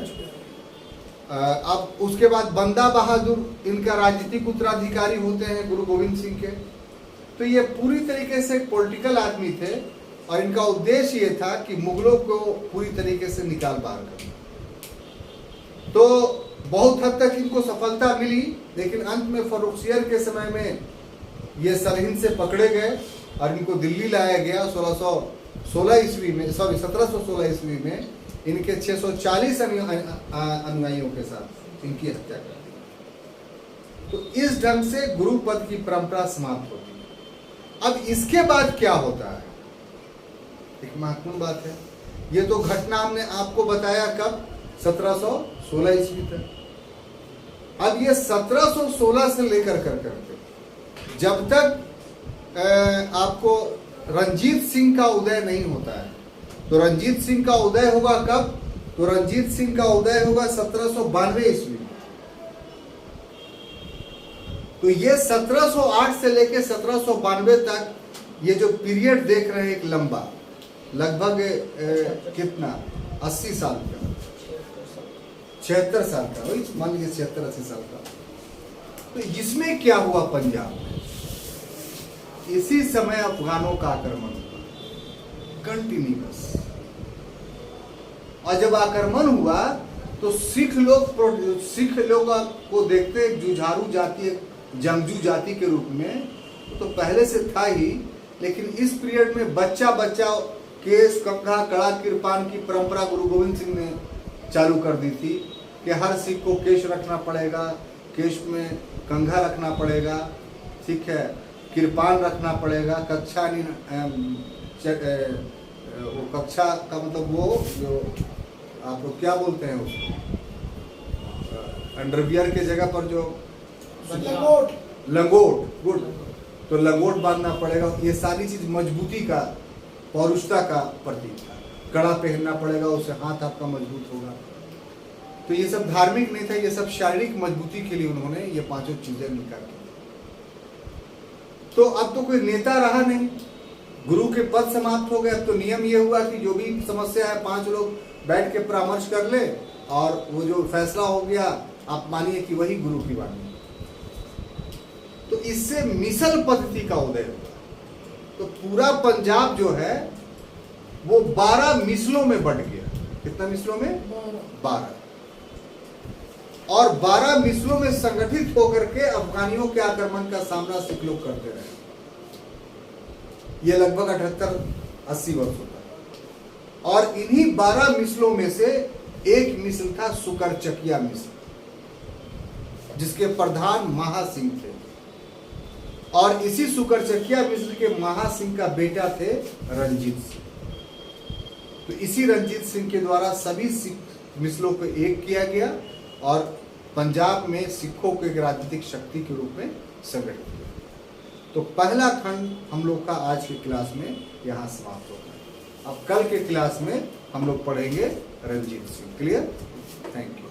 अब उसके बाद बंदा बहादुर इनका राजनीतिक उत्तराधिकारी होते हैं गुरु गोविंद सिंह के। तो ये पूरी तरीके से पॉलिटिकल आदमी थे और इनका उद्देश्य ये था कि मुगलों को पूरी तरीके से निकाल बाहर करना। तो बहुत हद तक इनको सफलता मिली, लेकिन अंत में फर्रुखसियर के समय में ये सरहिंद से पकड़े गए और इनको दिल्ली लाया गया 1716 ईस्वी में इनके 640 अनुयायियों के साथ इनकी हत्या कर दी। तो इस ढंग से गुरु पद की परंपरा समाप्त होती है। अब इसके बाद क्या होता है, एक महत्वपूर्ण बात है। ये तो घटना हमने आपको बताया कब, 1716 ईस्वी तक। अब ये 1716 से लेकर करके जब तक आपको रंजीत सिंह का उदय नहीं होता है। तो रंजीत सिंह का उदय होगा कब, तो रंजीत सिंह का उदय होगा 1792 ईस्वी में। तो ये 1708 से लेकर 1792 तक ये जो पीरियड देख रहे हैं एक लंबा, लगभग कितना 80 साल का, 76 साल का, वही मान लीजिए 76-80 साल का। तो इसमें क्या हुआ, पंजाब में इसी समय अफगानों का आक्रमण हुआ कंटिन्यूअस। और जब आक्रमण हुआ तो सिख लोग को देखते जुझारू जाति, जंगजू जाति के रूप में, तो पहले से था ही, लेकिन इस पीरियड में बच्चा केश, कंघा, कड़ा, किरपान की परंपरा गुरु गोविंद सिंह ने चालू कर दी थी कि हर सिख को केश रखना पड़ेगा, केश में कंघा रखना पड़ेगा, ठीक है, किरपान रखना पड़ेगा, कक्षा वो कक्षा का मतलब वो जो आप लोग क्या बोलते हैं उसको, अंडरवियर के जगह पर जो लंगोट, गुड, तो लंगोट बांधना पड़ेगा। ये सारी चीज मजबूती का, पौरुषता का प्रतीक था। कड़ा पहनना पड़ेगा, उससे हाथ आपका मजबूत होगा। तो ये सब धार्मिक नहीं था, ये सब शारीरिक मजबूती के लिए उन्होंने ये 5 चीजें निकाली। तो अब तो कोई नेता रहा नहीं, गुरु के पद समाप्त हो गए। अब तो नियम ये हुआ कि जो भी समस्या है 5 लोग बैठ के परामर्श कर ले और वो जो फैसला हो गया आप मानिए कि वही गुरु की वाणी। तो इससे मिसल पद्धति का उदय हुआ। तो पूरा पंजाब जो है वो 12 मिसलों में बंट गया। कितना मिसलों में? 12। और 12 मिसलों में संगठित होकर के अफगानियों के आक्रमण का सामना सिख लोग करते रहे। यह लगभग 78-80 वर्ष होता है। और इन्हीं 12 मिसलों में से एक मिसल था सुकरचकिया मिसल, जिसके प्रधान महासिंह थे। और इसी सुकरचकिया मिसल के महासिंह का बेटा थे रंजीत सिंह। तो इसी रंजीत सिंह के द्वारा सभी सिख मिसलों को एक किया गया और पंजाब में सिखों को एक राजनीतिक शक्ति के रूप में संगठित किया। तो पहला खंड हम लोग का आज की क्लास में यहाँ समाप्त होता है। अब कल के क्लास में हम लोग पढ़ेंगे Ranjit Singh. Clear? Thank you.